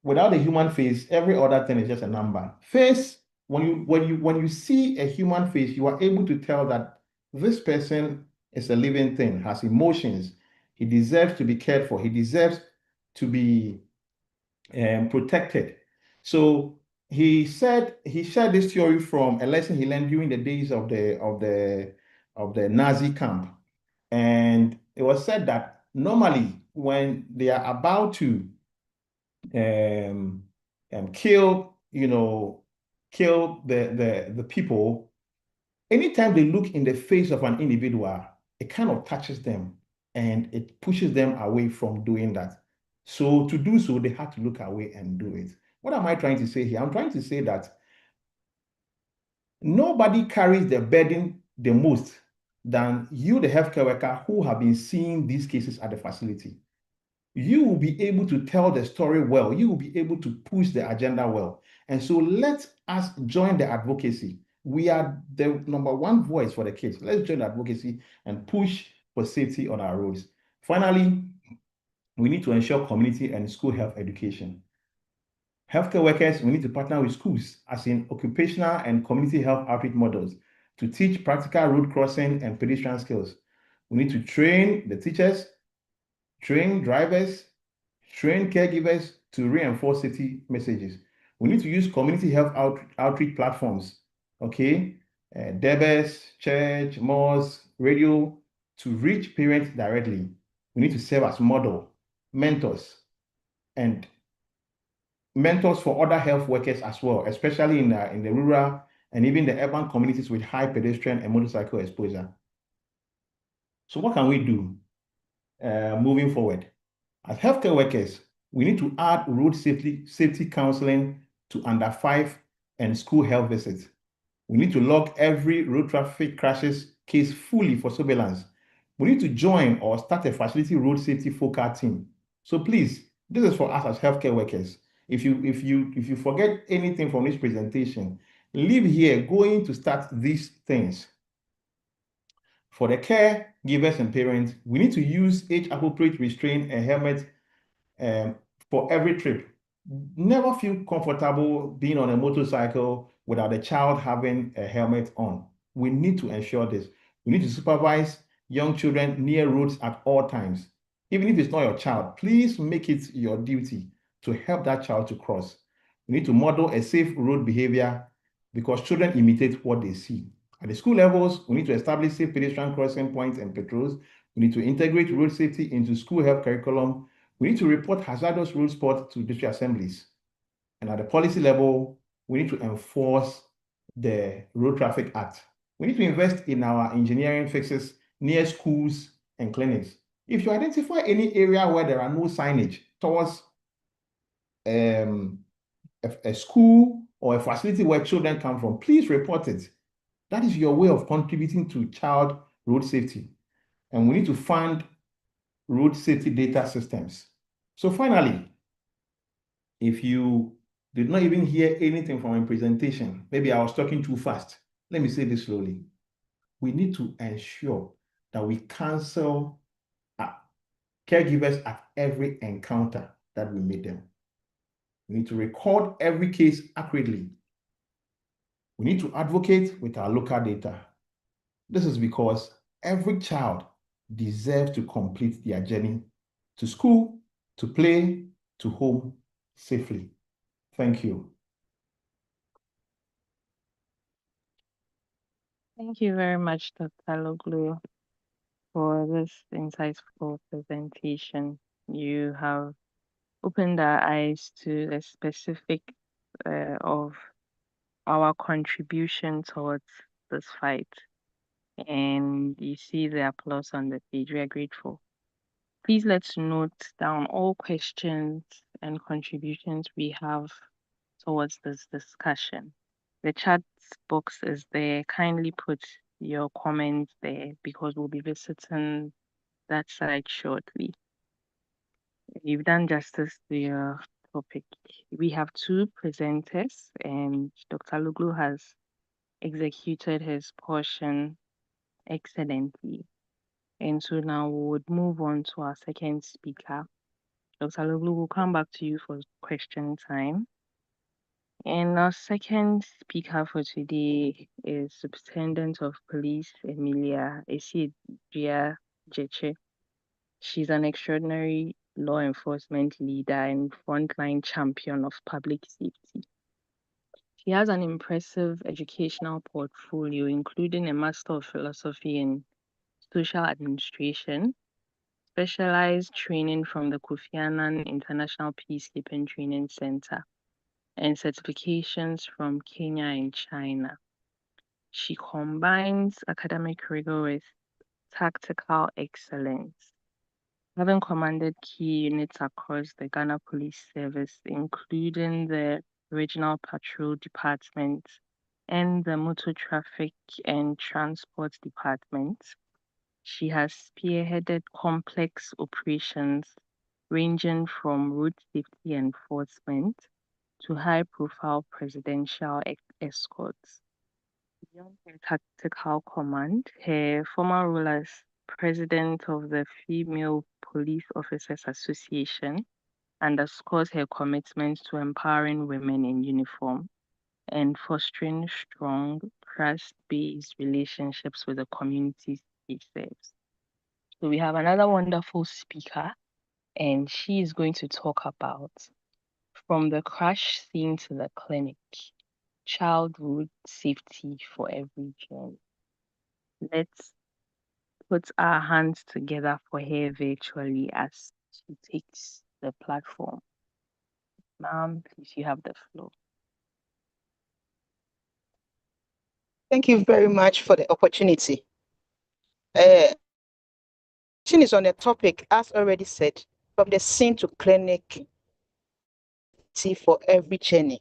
without a human face, every other thing is just a number. Face, when you see a human face, you are able to tell that this person is a living thing, has emotions. He deserves to be cared for. He deserves to be protected. So he shared this theory from a lesson he learned during the days of the Nazi camp. And it was said that normally when they are about to kill the people, anytime they look in the face of an individual, it kind of touches them and it pushes them away from doing that. So to do so, they have to look away and do it. What am I trying to say here? I'm trying to say that nobody carries the burden the most than you, the healthcare worker, who have been seeing these cases at the facility. You will be able to tell the story well. You will be able to push the agenda well. And so let us join the advocacy. We are the number one voice for the kids. Let's join the advocacy and push for safety on our roads. Finally, we need to ensure community and school health education. Healthcare workers, we need to partner with schools, as in occupational and community health outreach models, to teach practical road crossing and pedestrian skills. We need to train the teachers, train drivers, train caregivers to reinforce safety messages. We need to use community health outreach platforms, okay? Debes, church, mosque, radio, to reach parents directly. We need to serve as model, mentors, and mentors for other health workers as well, especially in the rural and even the urban communities with high pedestrian and motorcycle exposure. So what can we do moving forward? As healthcare workers, we need to add road safety counseling to under 5 and school health visits. We need to log every road traffic crashes case fully for surveillance. We need to join or start a facility road safety focal team. So please, this is for us as healthcare workers. If you forget anything from this presentation, leave here going to start these things. For the caregivers and parents, we need to use age-appropriate restraint and helmet for every trip. Never feel comfortable being on a motorcycle without a child having a helmet on. We need to ensure this. We need to supervise young children near roads at all times. Even if it's not your child, please make it your duty to help that child to cross. We need to model a safe road behavior, because children imitate what they see. At the school levels, we need to establish safe pedestrian crossing points and patrols. We need to integrate road safety into school health curriculum. We need to report hazardous road spots to district assemblies. And at the policy level, we need to enforce the Road Traffic Act. We need to invest in our engineering fixes near schools and clinics. If you identify any area where there are no signage towards a school or a facility where children come from, please report it. That is your way of contributing to child road safety. And we need to fund road safety data systems. So finally, if you did not even hear anything from my presentation, maybe I was talking too fast. Let me say this slowly. We need to ensure that we counsel caregivers at every encounter that we meet them. We need to record every case accurately We need to advocate with our local data. This is because every child deserves to complete their journey to school, to play, to home safely. Thank you. Thank you very much, Dr. Aloglu, for this insightful presentation. You have opened our eyes to the specific of our contribution towards this fight. And you see the applause on the page. We are grateful. Please let's note down all questions and contributions we have towards this discussion. The chat box is there. Kindly put your comments there because we'll be visiting that site shortly. You've done justice to your topic. We have two presenters, and Dr. Aloglu has executed his portion excellently. And so now we would move on to our second speaker. Dr. Aloglu will come back to you for question time. And our second speaker for today is Superintendent of Police Emilia Esiedria Jeche. She's an extraordinary law enforcement leader and frontline champion of public safety. She has an impressive educational portfolio, including a Master of Philosophy in Social Administration, specialized training from the Kofi Annan International Peacekeeping Training Center, and certifications from Kenya and China. She combines academic rigor with tactical excellence, having commanded key units across the Ghana Police Service, including the Regional Patrol Department and the Motor Traffic and Transport Department. She has spearheaded complex operations ranging from road safety enforcement to high-profile presidential escorts. Beyond her tactical command, her former role as president of the Female Police Officers Association underscores her commitment to empowering women in uniform and fostering strong, trust-based relationships with the communities she serves. So we have another wonderful speaker, and she is going to talk about from the crash scene to the clinic, childhood safety for every journey. Let's put our hands together for her virtually as she takes the platform. Ma'am, please, you have the floor. Thank you very much for the opportunity. Question is on the topic, as already said, from the scene to clinic for every journey.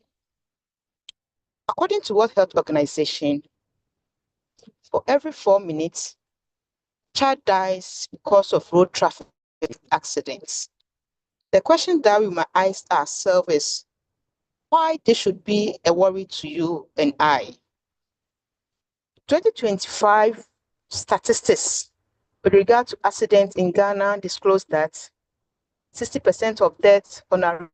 According to World Health Organization, for every 4 minutes, a child dies because of road traffic accidents. The question that we might ask ourselves is, why this should be a worry to you and I? 2025 statistics with regard to accidents in Ghana disclosed that 60% of deaths on our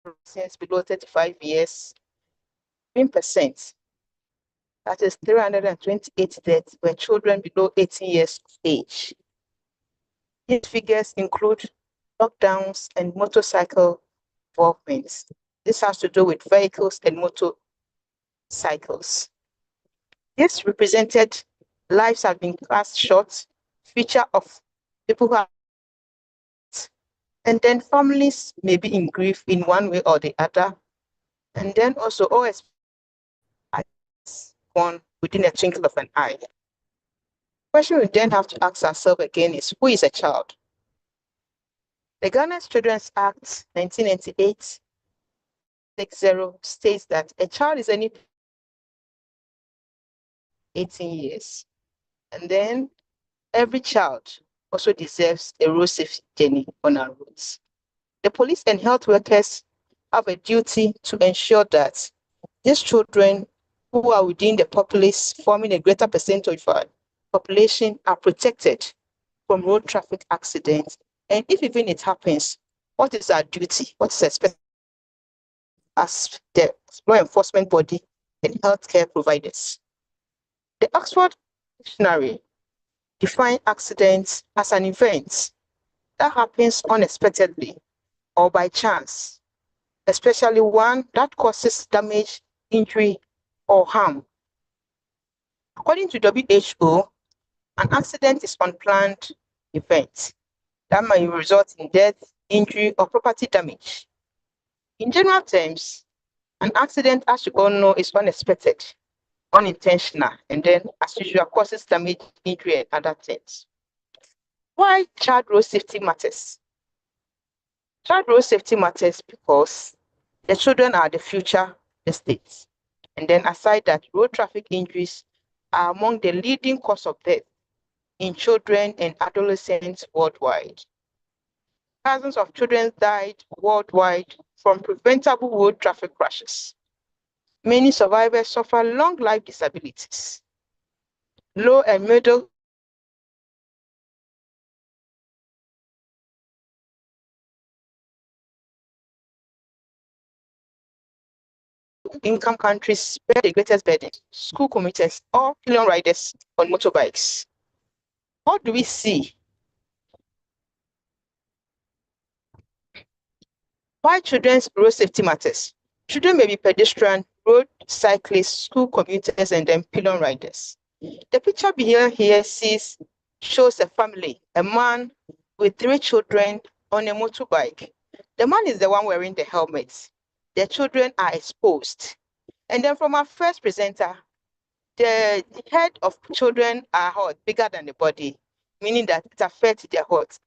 roads below 35 years, 3%, that is 328 deaths, were children below 18 years of age. These figures include lockdowns and motorcycle involvements. This has to do with vehicles and motorcycles. This represented lives have been cut short, feature of people who are, and then families may be in grief in one way or the other, and then also OS one within a twinkle of an eye. The question we then have to ask ourselves again is, who is a child? The Ghana Children's Act 1998 60 states that a child is any 18 years. And then every child also deserves a road safety journey on our roads. The police and health workers have a duty to ensure that these children who are within the populace, forming a greater percentage of our population, are protected from road traffic accidents. And if even it happens, what is our duty? What is expected as the law enforcement body and healthcare providers. The Oxford Dictionary defines accidents as an event that happens unexpectedly or by chance, especially one that causes damage, injury, or harm. According to WHO, an accident is an unplanned event that may result in death, injury, or property damage. In general terms, an accident, as you all know, is unexpected, unintentional, and then, as usual, causes damage, injury, and other things. Why child road safety matters? Child road safety matters because the children are the future of the state. And then aside that, road traffic injuries are among the leading cause of death in children and adolescents worldwide. Thousands of children died worldwide from preventable road traffic crashes. Many survivors suffer long life disabilities. Low and middle income countries bear the greatest burden: school commuters or pillion riders on motorbikes. What do we see? Why children's road safety matters? Children may be pedestrian, road cyclists, school commuters, and then pillion riders. The picture behind here shows a family, a man with 3 children on a motorbike. The man is the one wearing the helmet. The children are exposed. And then from our first presenter, the head of children are bigger than the body, meaning that it affects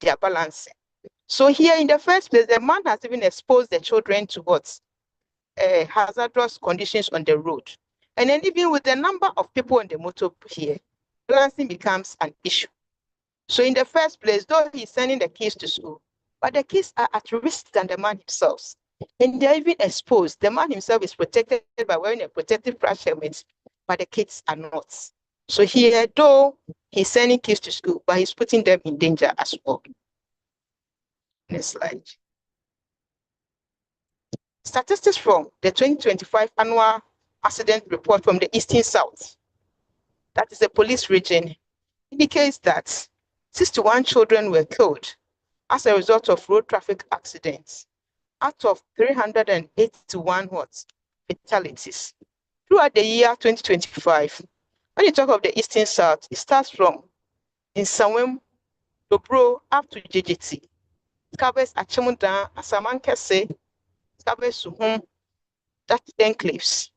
their balancing. So here in the first place, the man has even exposed the children to hazardous conditions on the road. And then even with the number of people on the motor here, balancing becomes an issue. So in the first place, though he's sending the kids to school, but the kids are at risk than the man himself. And they're even exposed. The man himself is protected by wearing a protective crash helmet, but the kids are not. So here, though he's sending kids to school, but he's putting them in danger as well. Next slide. Statistics from the 2025 annual accident report from the Eastern South, that is the police region, indicates that 61 children were killed as a result of road traffic accidents out of 381 fatalities. Throughout the year 2025, when you talk of the Eastern South, it starts from Nsawam, Dobro, up to JJT. It covers Achimota, Asamankese, it covers Suhum, that's enclaves.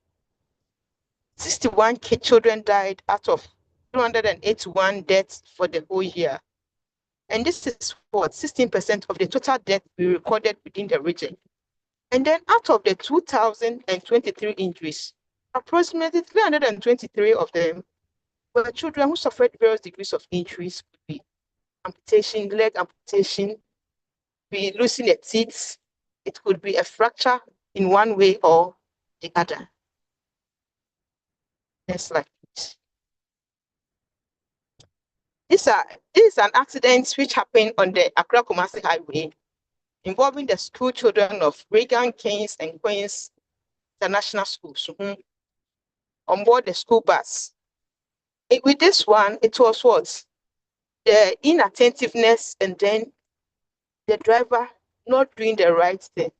61 children died out of 281 deaths for the whole year. And this is what 16% of the total death we recorded within the region. And then out of the 2,023 injuries, approximately 323 of them were children who suffered various degrees of injuries, could be amputation, leg amputation, be losing a teeth, it could be a fracture in one way or the other. Next slide, please. This is an accident which happened on the Accra-Kumasi Highway involving the school children of Reagan, Kings, and Queens International Schools on board the school bus. With this one, it was what? The inattentiveness and then the driver not doing the right thing.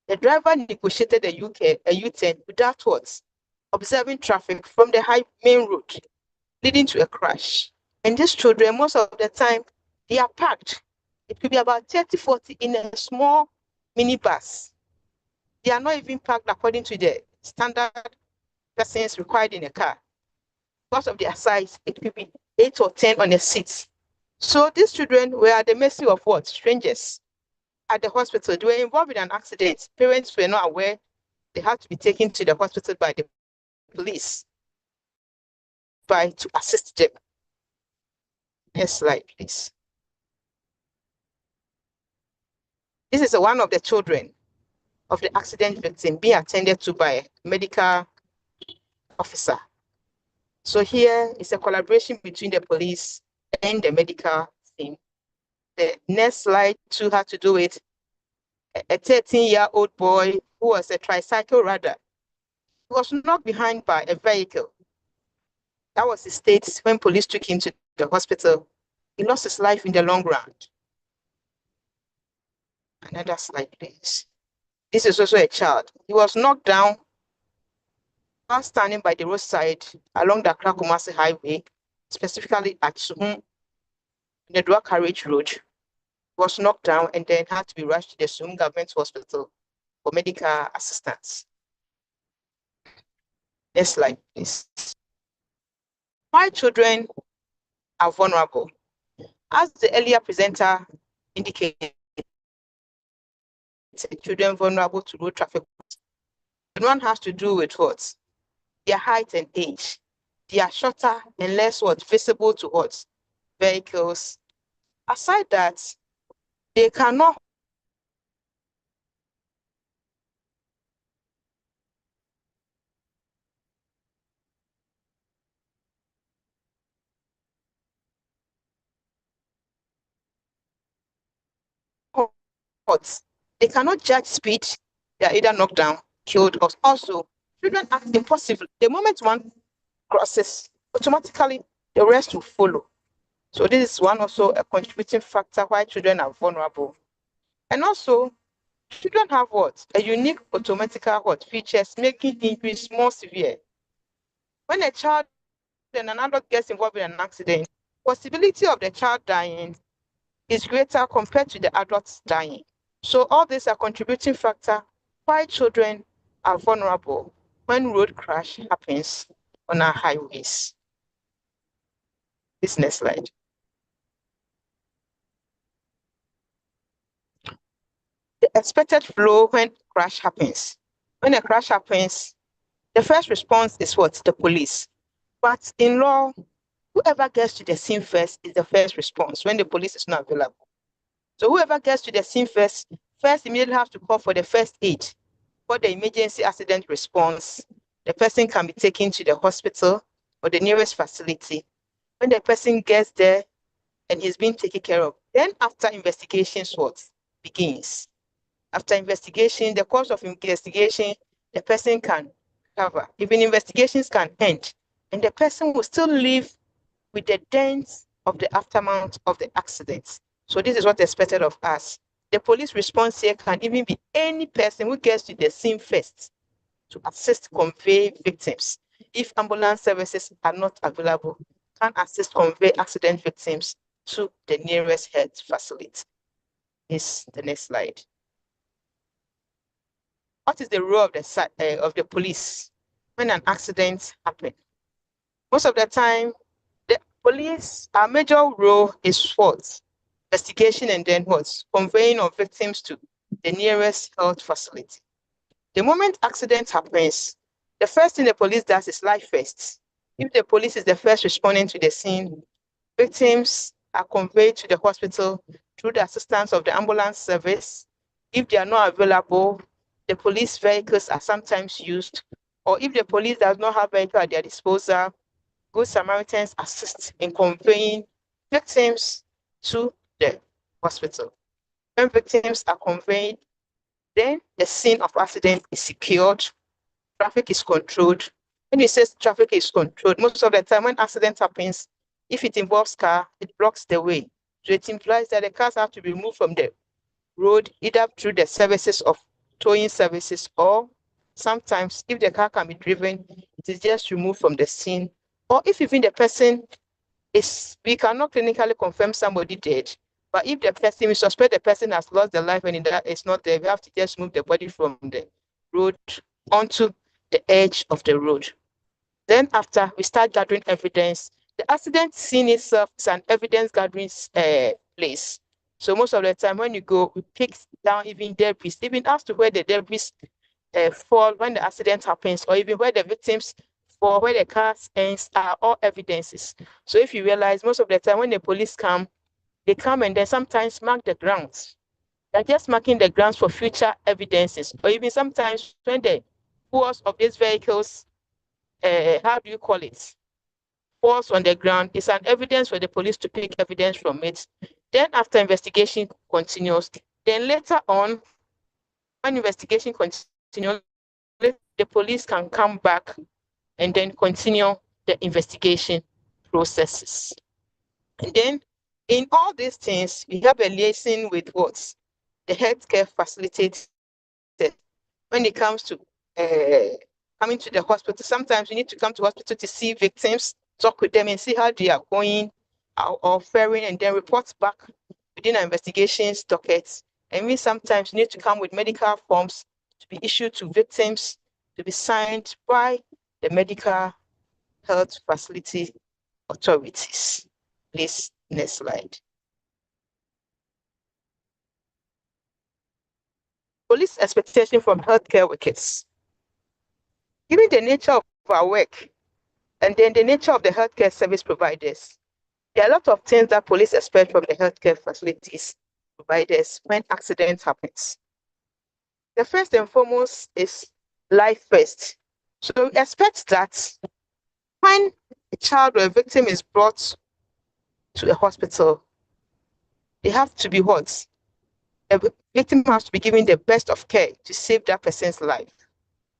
The driver negotiated a U-turn without what? Observing traffic from the main road, leading to a crash. And these children, most of the time, they are packed. It could be about 30, 40 in a small minibus. They are not even packed according to the standard persons required in a car. Because of their size, it could be 8 or 10 on a seat. So these children were at the mercy of what? Strangers at the hospital. They were involved in an accident. Parents were not aware. They had to be taken to the hospital by the police to assist them. Next slide, please. This is one of the children of the accident victim being attended to by a medical officer. So here is a collaboration between the police and the medical team. The next slide too had to do with a 13-year-old boy who was a tricycle rider. He was knocked behind by a vehicle. That was the state when police took him to the hospital. He lost his life in the long run. Another slide, please. This is also a child. He was knocked down while standing by the roadside along the Accra Kumasi Highway, specifically at Suhum, the Dua Carriage Road. He was knocked down and then had to be rushed to the Suhum Government Hospital for medical assistance. Next slide, please. Why children are vulnerable? As the earlier presenter indicated, children vulnerable to road traffic. And one has to do with what? Their height and age. They are shorter and less visible to what? Vehicles. Aside that, they cannot they cannot judge speed. They are either knocked down, killed, or also children act impossible. The moment one crosses, automatically the rest will follow. So this is one also a contributing factor why children are vulnerable. And also, children have what? A unique automatical features making injuries more severe. When a child and an adult gets involved in an accident, possibility of the child dying is greater compared to the adults dying. So all these are contributing factor why children are vulnerable when road crash happens on our highways. This next slide. The expected flow when crash happens. When a crash happens, the first response is what? The police. But in law, whoever gets to the scene first is the first response when the police is not available. So whoever gets to the scene first immediately have to call for the first aid, for the emergency accident response. The person can be taken to the hospital or the nearest facility. When the person gets there and he's being taken care of, then after investigations begins. After investigation, the course of investigation, the person can recover. Even investigations can end, and the person will still live with the dents of the aftermath of the accident. So this is what is expected of us. The police response here can even be any person who gets to the scene first to assist convey victims. If ambulance services are not available, can assist convey accident victims to the nearest health facility. Is the next slide. What is the role of the police when an accident happens? Most of the time, the police, our major role is what? Investigation and then what? Conveying of victims to the nearest health facility. The moment accident happens, the first thing the police does is life first. If the police is the first responding to the scene, victims are conveyed to the hospital through the assistance of the ambulance service. If they are not available, the police vehicles are sometimes used, or if the police does not have vehicle at their disposal, Good Samaritans assist in conveying victims to the hospital. When victims are conveyed, then the scene of accident is secured, traffic is controlled. When it says traffic is controlled, most of the time when accident happens, if it involves car, it blocks the way. So it implies that the cars have to be removed from the road, either through the services of towing services, or sometimes if the car can be driven, it is just removed from the scene. Or if even the person we cannot clinically confirm somebody dead, but if the person, we suspect the person has lost their life and it's not there, we have to just move the body from the road onto the edge of the road. Then after we start gathering evidence, the accident scene itself is an evidence gathering place. So most of the time when you go, we pick down even debris, even as to where the debris fall when the accident happens, or even where the victims fall, where the cars ends are all evidences. So if you realize, most of the time when the police come, they come and then sometimes mark the grounds. They're just marking the grounds for future evidences, or even sometimes when the force of these vehicles, how do you call it? Falls on the ground, is an evidence for the police to pick evidence from it. Then after investigation continues, then later on, when investigation continues, the police can come back and then continue the investigation processes. And then in all these things, we have a liaison with what? The healthcare facilitators. When it comes to coming to the hospital, sometimes you need to come to hospital to see victims, talk with them and see how they are going or faring, and then report back within our investigations dockets. And we sometimes need to come with medical forms to be issued to victims, to be signed by the medical health facility authorities. Please, next slide. Police expectation from healthcare workers. Given the nature of our work and then the nature of the healthcare service providers, there are a lot of things that police expect from the healthcare facilities providers when accident happens. The first and foremost is life first. So we expect that when a child or a victim is brought to a hospital, they have to be what? The victim has to be given the best of care to save that person's life.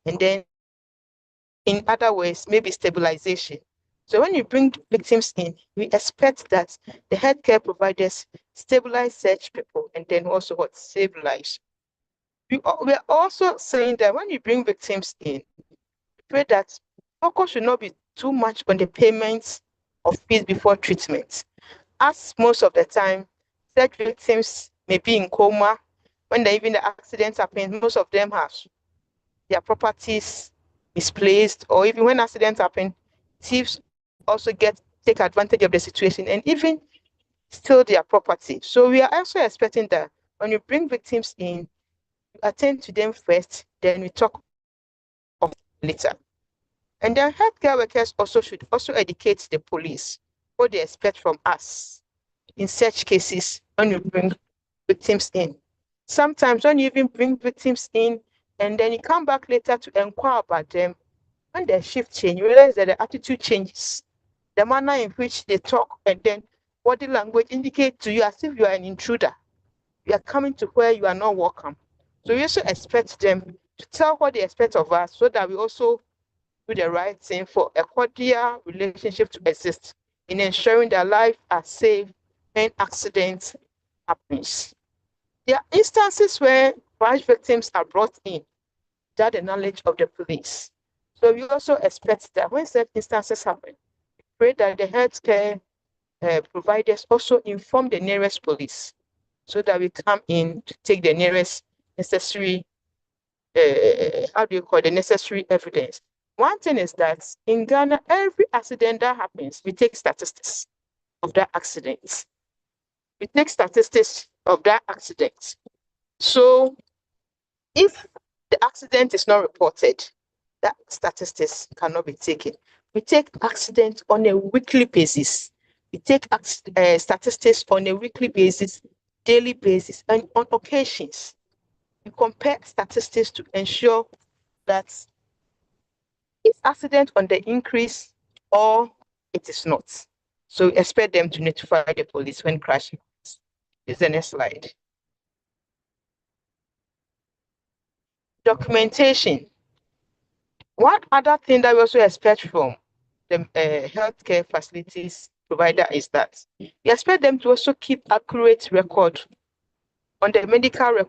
And then in other ways, maybe stabilization. So when you bring victims in, we expect that the healthcare providers stabilize such people and then also what? Save lives. We're also saying that when you bring victims in, we pray that focus should not be too much on the payments of fees before treatment. As most of the time, such victims may be in coma when even the accidents happen. Most of them have their properties misplaced, or even when accidents happen, thieves also take advantage of the situation and even steal their property. So we are also expecting that when you bring victims in, you attend to them first, then we talk of later. And then healthcare workers also should also educate the police what they expect from us in such cases when you bring victims in. Sometimes when you even bring victims in and then you come back later to inquire about them, when their shift change, you realize that the attitude changes. The manner in which they talk and then body language indicate to you as if you are an intruder. You are coming to where you are not welcome. So we also expect them to tell what they expect of us so that we also do the right thing for a cordial relationship to exist in ensuring that lives are safe when accidents happens. There are instances where crash victims are brought in without the knowledge of the police. So we also expect that when such instances happen, we pray that the healthcare providers also inform the nearest police so that we come in to take the nearest necessary, necessary evidence. One thing is that in Ghana, every accident that happens, we take statistics of that accident. We take statistics of that accident. So if the accident is not reported, that statistics cannot be taken. We take accidents on a weekly basis. We take statistics on a weekly basis, daily basis, and on occasions. We compare statistics to ensure that it's accident on the increase or it is not. So we expect them to notify the police when crash happens. Is the next slide. Documentation. One other thing that we also expect from the healthcare facilities provider is that we expect them to also keep accurate record on the medical record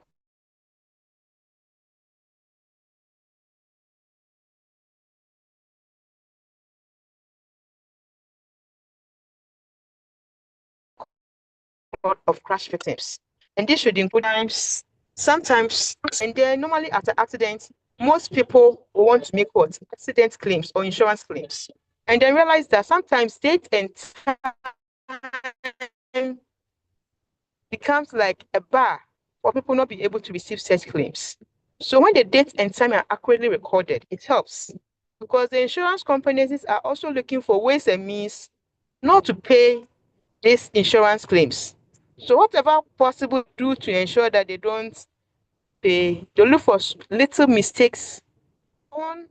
of crash victims. And this should include sometimes, and then normally after accidents, most people want to make what? Accident claims or insurance claims. And then realize that sometimes date and time becomes like a bar for people not be able to receive such claims. So when the date and time are accurately recorded, it helps because the insurance companies are also looking for ways and means not to pay these insurance claims. So whatever possible do to ensure that they don't pay, they look for little mistakes on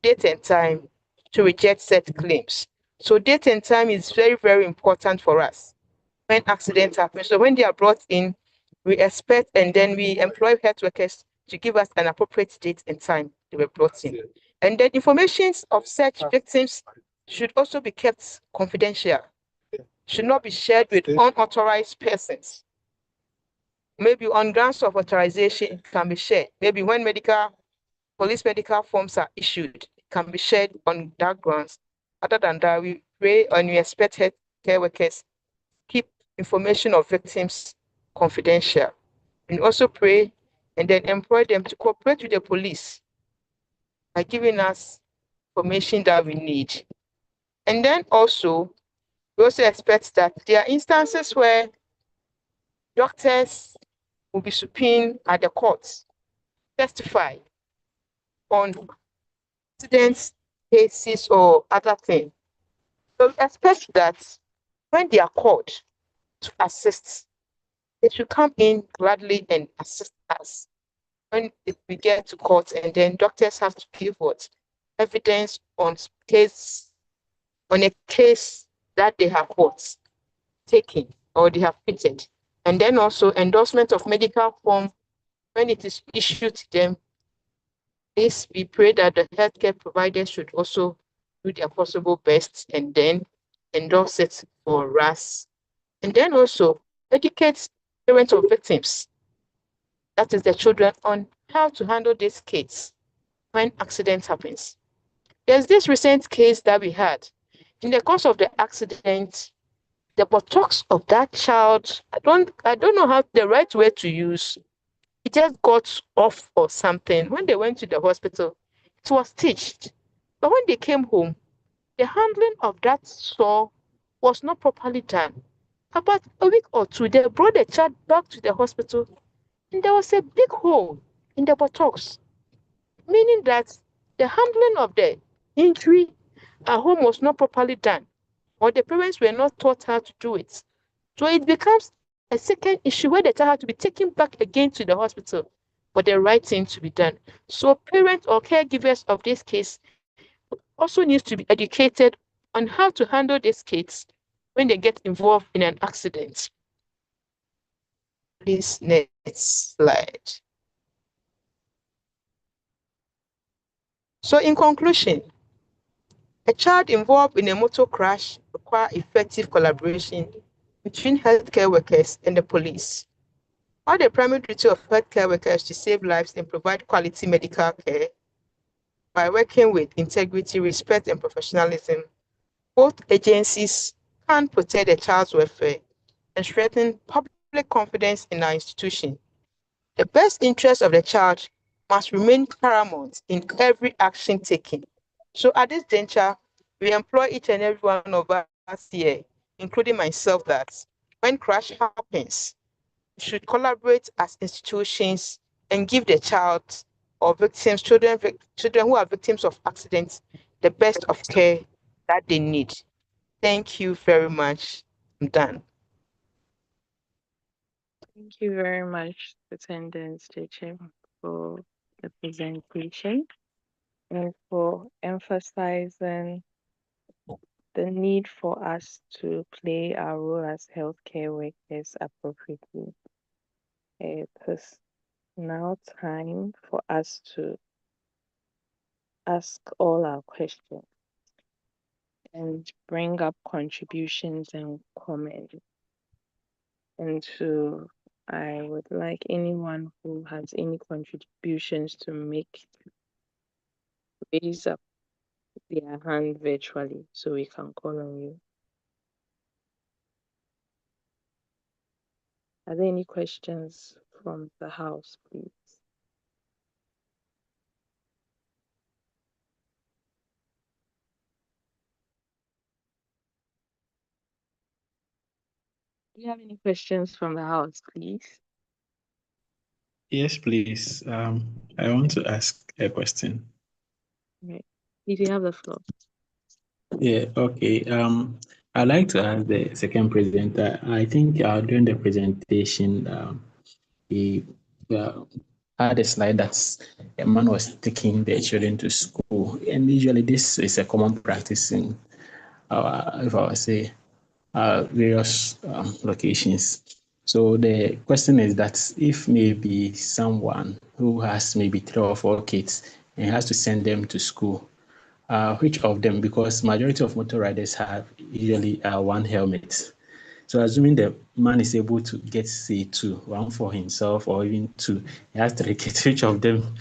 date and time to reject said claims. So date and time is very, very important for us when accidents happen. So when they are brought in, we expect and then we employ health workers to give us an appropriate date and time they were brought in. And then information of such victims should also be kept confidential, should not be shared with unauthorized persons. Maybe on grounds of authorization, it can be shared. Maybe when police medical forms are issued, it can be shared on that grounds. Other than that, we pray and we expect healthcare workers keep information of victims confidential. And also pray and then employ them to cooperate with the police by giving us information that we need. And then also, we also expect that there are instances where doctors will be subpoenaed at the courts, testify on accidents, cases, or other things. So we expect that when they are called to assist, they should come in gladly and assist us. When we get to court, and then doctors have to give what evidence on a case that they have what taken or they have fitted, and then also endorsement of medical form when it is issued to them. This we pray that the healthcare providers should also do their possible best and then endorse it for us, and then also educate parents of victims, that is the children, on how to handle these kids when accident happens. There's this recent case that we had. In the course of the accident, the buttocks of that child, I don't know how the right way to use, it just got off or something. When they went to the hospital, it was stitched. But when they came home, the handling of that sore was not properly done. About a week or two, they brought the child back to the hospital, and there was a big hole in the buttocks, meaning that the handling of the injury at home was not properly done, or the parents were not taught how to do it. So it becomes a second issue where the child had to be taken back again to the hospital for the right thing to be done. So parents or caregivers of this case also needs to be educated on how to handle these kids when they get involved in an accident. Please, next slide. So in conclusion, a child involved in a motor crash requires effective collaboration between healthcare workers and the police. While the primary duty of healthcare workers is to save lives and provide quality medical care by working with integrity, respect, and professionalism, both agencies can protect the child's welfare and strengthen public confidence in our institution. The best interest of the child must remain paramount in every action taken. So at this juncture, we employ each and every one of us here, including myself, that when crash happens, we should collaborate as institutions and give the child or victims, children who are victims of accidents, the best of care that they need. Thank you very much. I'm done. Thank you very much, Attendance Cheche, for the presentation and for emphasizing the need for us to play our role as healthcare workers appropriately. It is now time for us to ask all our questions and bring up contributions and comments. And so I would like anyone who has any contributions to make raise up their hand virtually so we can call on you. Are there any questions from the house, please? Do you have any questions from the house, please? Yes, please. I want to ask a question. Right. If you have the floor. Yeah, okay. I'd like to ask the second presenter. I think during the presentation, he had a slide that a man was taking the children to school. And usually this is a common practice in if I would say, various locations. So the question is that if maybe someone who has maybe 3 or 4 kids and he has to send them to school. Which of them? Because majority of motor riders have usually one helmet. So assuming the man is able to get, say, two, one for himself or even two, he has three kids. Which of them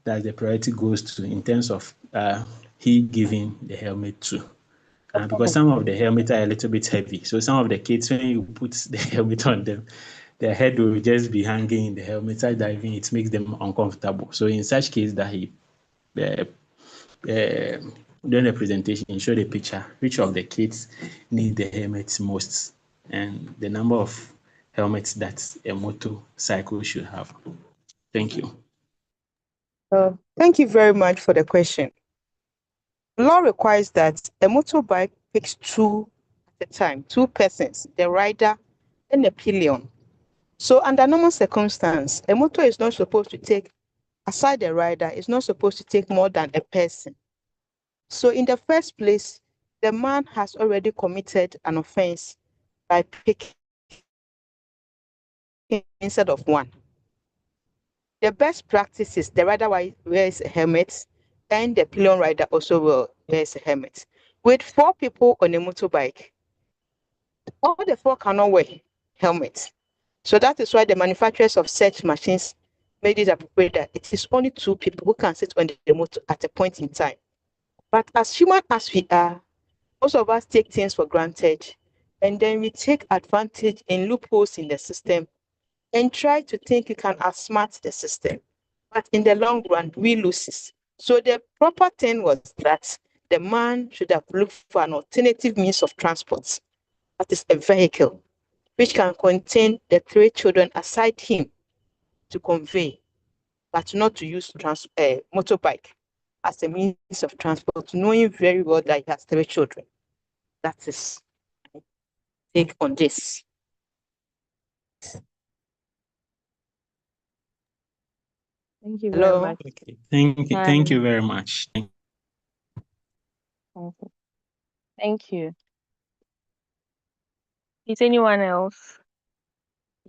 that the priority goes to in terms of he giving the helmet to? Because some of the helmets are a little bit heavy. So some of the kids, when you put the helmet on them, their head will just be hanging in the helmet, side diving. It makes them uncomfortable. So in such case that he, during the presentation, he showed a picture which of the kids need the helmets most and the number of helmets that a motorcycle should have. Thank you. Thank you very much for the question. Law requires that a motorbike takes two at a time, two persons, the rider and the pillion. So under normal circumstance, a motor is not supposed to take, aside the rider, is not supposed to take more than a person. So in the first place, the man has already committed an offense by picking instead of one. The best practice is the rider wears a helmet and the pillion rider also wears a helmet. With 4 people on a motorbike, all the 4 cannot wear helmets. So that is why the manufacturers of such machines made it appropriate that it is only 2 people who can sit on the motor at a point in time. But as human as we are, most of us take things for granted, and then we take advantage in loopholes in the system and try to think we can outsmart the system. But in the long run, we lose. So the proper thing was that the man should have looked for an alternative means of transport. That is a vehicle which can contain the 3 children aside him to convey, but not to use motorbike as a means of transport, knowing very well that he has 3 children. That is my take on this. Thank you Hello? very much. Okay. Thank you very much. Thank you. Is anyone else?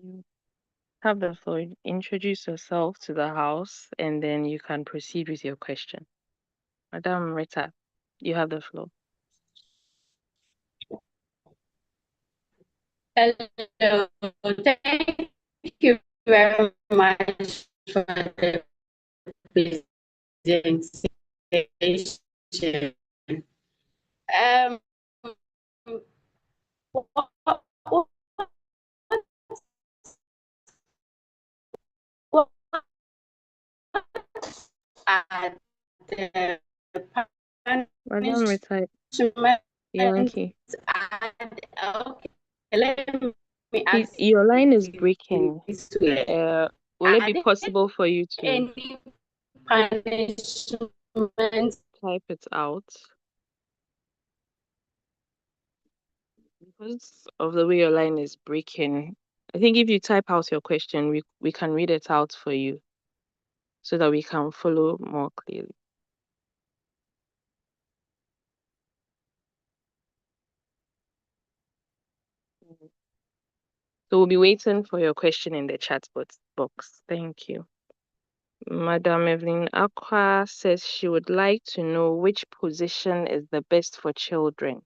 You have the floor. Introduce yourself to the house and then you can proceed with your question. Madam Rita, you have the floor. Hello, thank you very much for the presentation. What are the Madam Rita, punishments? Yankee, Okay, let me ask your line is you breaking. this way. Will it Are be there possible for you to any punishments? type it out? Because of the way your line is breaking, I think if you type out your question, we can read it out for you so that we can follow more clearly. So we'll be waiting for your question in the chat box. Thank you. Madam Evelyn Aqua says she would like to know which position is the best for children,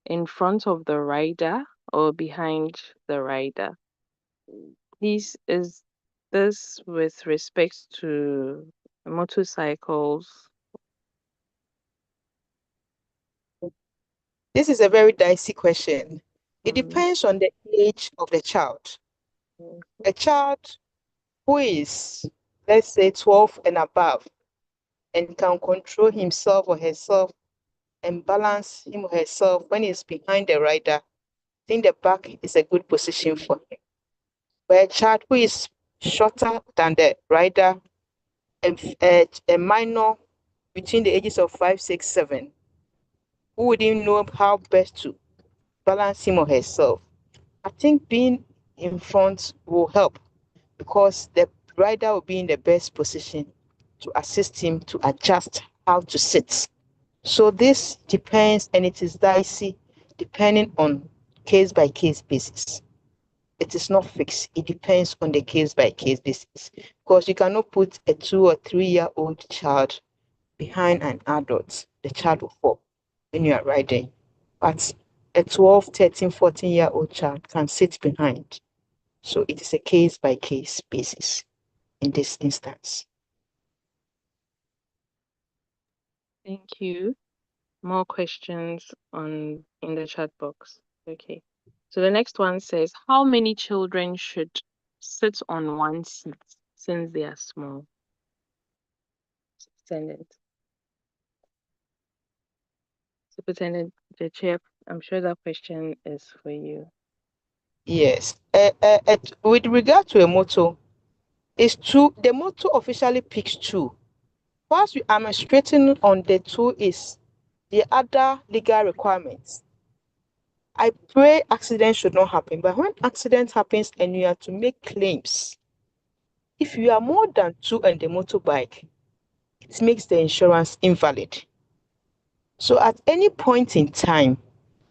in front of the rider or behind the rider. Please, is this with respect to motorcycles? This is a very dicey question. It depends on the age of the child. A child who is, let's say, 12 and above, and can control himself or herself and balance him or herself when he's behind the rider, I think the back is a good position for him. But a child who is shorter than the rider, a minor between the ages of 5, 6, 7, who wouldn't know how best to balance him or herself, I think being in front will help because the rider will be in the best position to assist him to adjust how to sit. So this depends, and it is dicey depending on case by case basis. it is not fixed. It depends on the case by case basis, because you cannot put a 2 or 3-year-old child behind an adult. The child will fall when you are riding. But a 12, 13, 14-year-old child can sit behind. So it is a case by case basis in this instance. Thank you. More questions in the chat box. Okay. So the next one says, how many children should sit on one seat since they are small? Superintendent. Superintendent, the chair, I'm sure that question is for you. Yes. With regard to a motto, it's two. The motto officially picks two. Whilst I'm straighting on the two is the other legal requirements. I pray accidents should not happen, but when accident happens and you have to make claims, if you are more than two on the motorbike, it makes the insurance invalid. So at any point in time,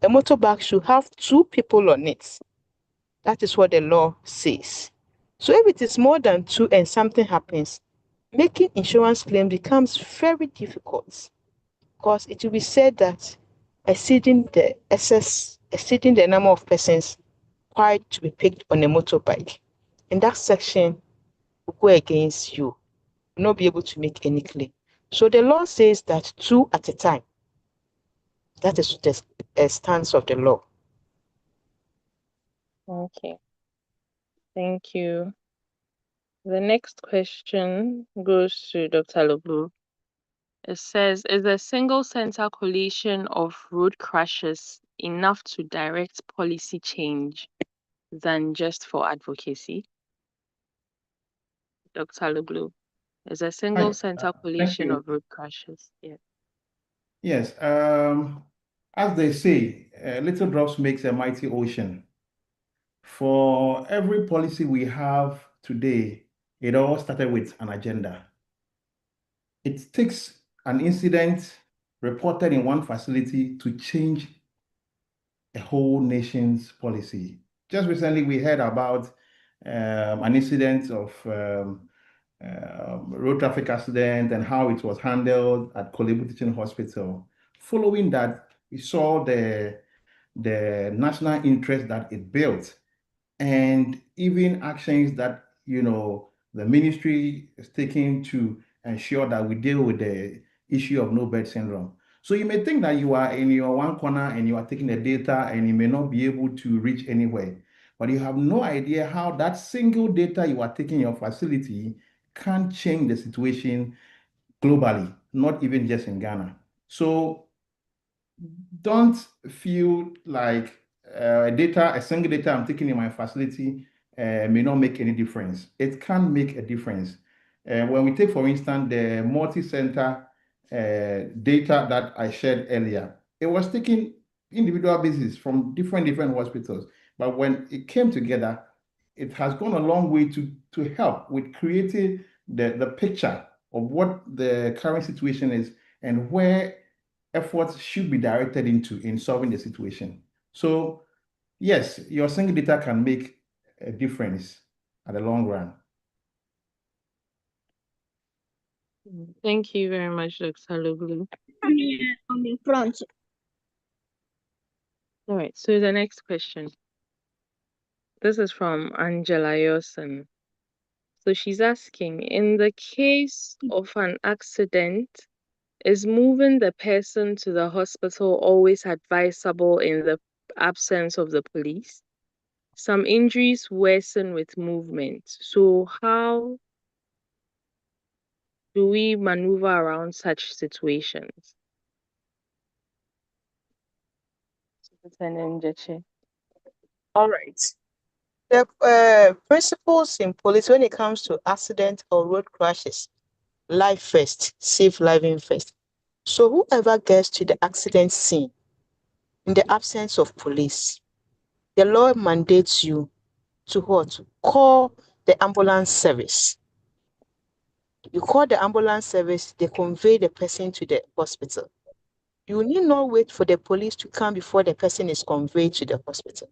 a motorbike should have two people on it. That is what the law says. So if it is more than two and something happens, making insurance claim becomes very difficult, because it will be said that exceeding the number of persons required to be picked on a motorbike. In that section will go against you. You will not be able to make any claim. So the law says that two at a time. That is the stance of the law. Okay. Thank you. The next question goes to Dr. Luglu. It says, is a single center coalition of road crashes enough to direct policy change than just for advocacy? Dr. Luglu, is a single center Thank coalition you. of road crashes? Yeah. Yes, as they say, little drops makes a mighty ocean. For every policy we have today, it all started with an agenda. It takes an incident reported in one facility to change a whole nation's policy. Just recently, we heard about an incident of road traffic accident and how it was handled at Kolebu Teaching Hospital. Following that, we saw the national interest that it built, and even actions that the ministry is taking to ensure that we deal with the issue of no bird syndrome. So you may think that you are in your one corner and you are taking the data and you may not be able to reach anywhere, but you have no idea how that single data you are taking in your facility can change the situation globally, not even just in Ghana. So don't feel like a single data I'm taking in my facility may not make any difference. It can make a difference. When we take, for instance, the multi-center data that I shared earlier, it was taking individual basis from different hospitals. But when it came together, it has gone a long way to help with creating the picture of what the current situation is and where efforts should be directed into in solving the situation. So yes, your single data can make a difference at the long run. Thank you very much, Dr. Luglu. I'm in front. All right, so the next question. This is from Angela Yosen. So she's asking, in the case of an accident, is moving the person to the hospital always advisable in the absence of the police? Some injuries worsen with movement. So how do we maneuver around such situations? Superintendent Njeche. All right. The principles in police when it comes to accident or road crashes, life first, safe living first. So whoever gets to the accident scene in the absence of police, the law mandates you to what? Call the ambulance service. You call the ambulance service, they convey the person to the hospital. You need not wait for the police to come before the person is conveyed to the hospital.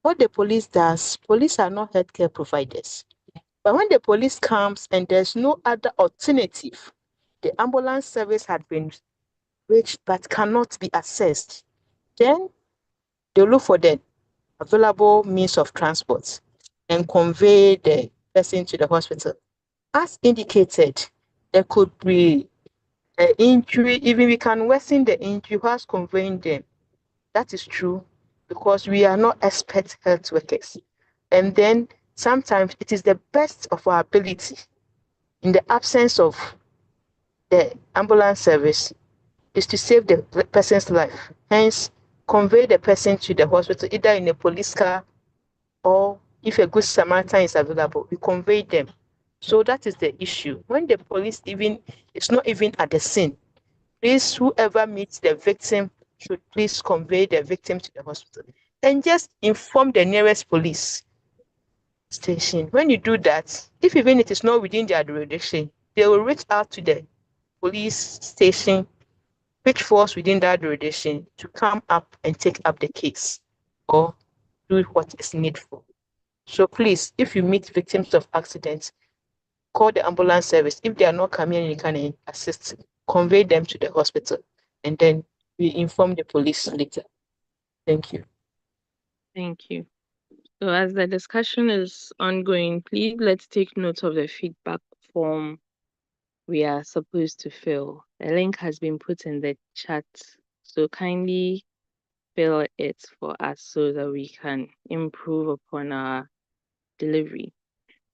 what the police does, police are not healthcare providers. But when the police comes and there's no other alternative, the ambulance service had been reached but cannot be accessed, then they look for the available means of transport and convey the person to the hospital. As indicated, there could be an injury, even we can worsen the injury whilst conveying them. That is true because we are not expert health workers. And then sometimes it is the best of our ability in the absence of the ambulance service is to save the person's life. Hence, convey the person to the hospital either in a police car or if a good Samaritan is available, we convey them. So that is the issue. When the police it's not even at the scene, please, whoever meets the victim should please convey the victim to the hospital and just inform the nearest police station. When you do that, if even it is not within their jurisdiction, they will reach out to the police station which falls within that jurisdiction to come up and take up the case or do what is needful. So please, if you meet victims of accidents, call the ambulance service. If they are not coming, you can assist, convey them to the hospital, and then we inform the police later. Thank you. Thank you. So as the discussion is ongoing, please let's take note of the feedback form we are supposed to fill. The link has been put in the chat, so kindly fill it for us so that we can improve upon our delivery.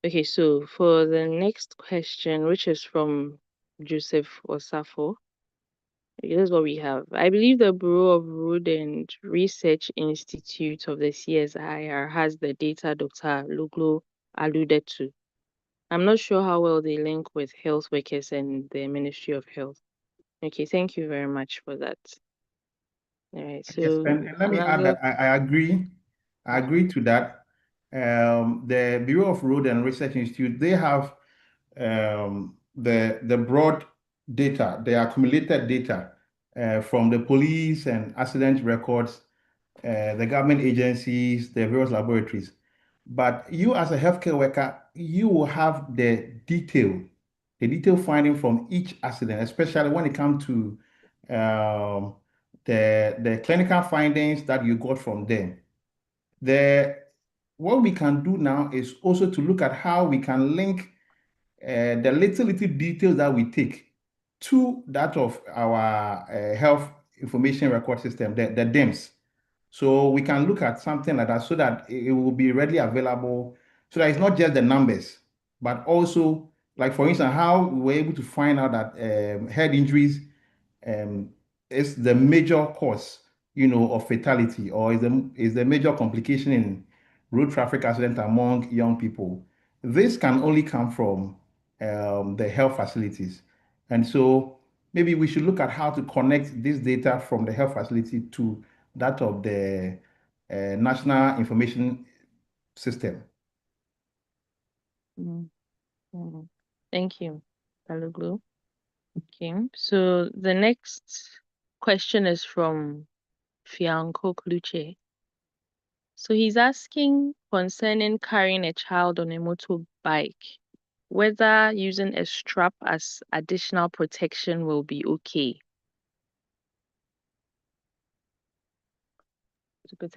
Okay, so for the next question, which is from Joseph Osafo, here's what we have. I believe the Bureau of Road and Research Institute of the CSIR has the data Dr. Luglo alluded to. I'm not sure how well they link with health workers and the Ministry of Health. Okay, thank you very much for that. All right, Yes, so and let me add that I agree. I agree to that. The Bureau of Road and Research Institute, they have the broad data, the accumulated data from the police and accident records, the government agencies, the various laboratories. But you as a healthcare worker, you will have the detail finding from each accident, especially when it comes to the clinical findings that you got from them. What we can do now is also to look at how we can link the little details that we take to that of our health information record system, the DIMS. So we can look at something like that so that it will be readily available, so that it's not just the numbers, but also, like for instance, how we were able to find out that head injuries is the major cause, of fatality, or is the major complication in road traffic accident among young people. This can only come from the health facilities. And so maybe we should look at how to connect this data from the health facility to that of the National Information System. Thank you, Kaluglu. Okay, so the next question is from Fianco Kluche. So he's asking concerning carrying a child on a motorbike, whether using a strap as additional protection will be okay. Thanks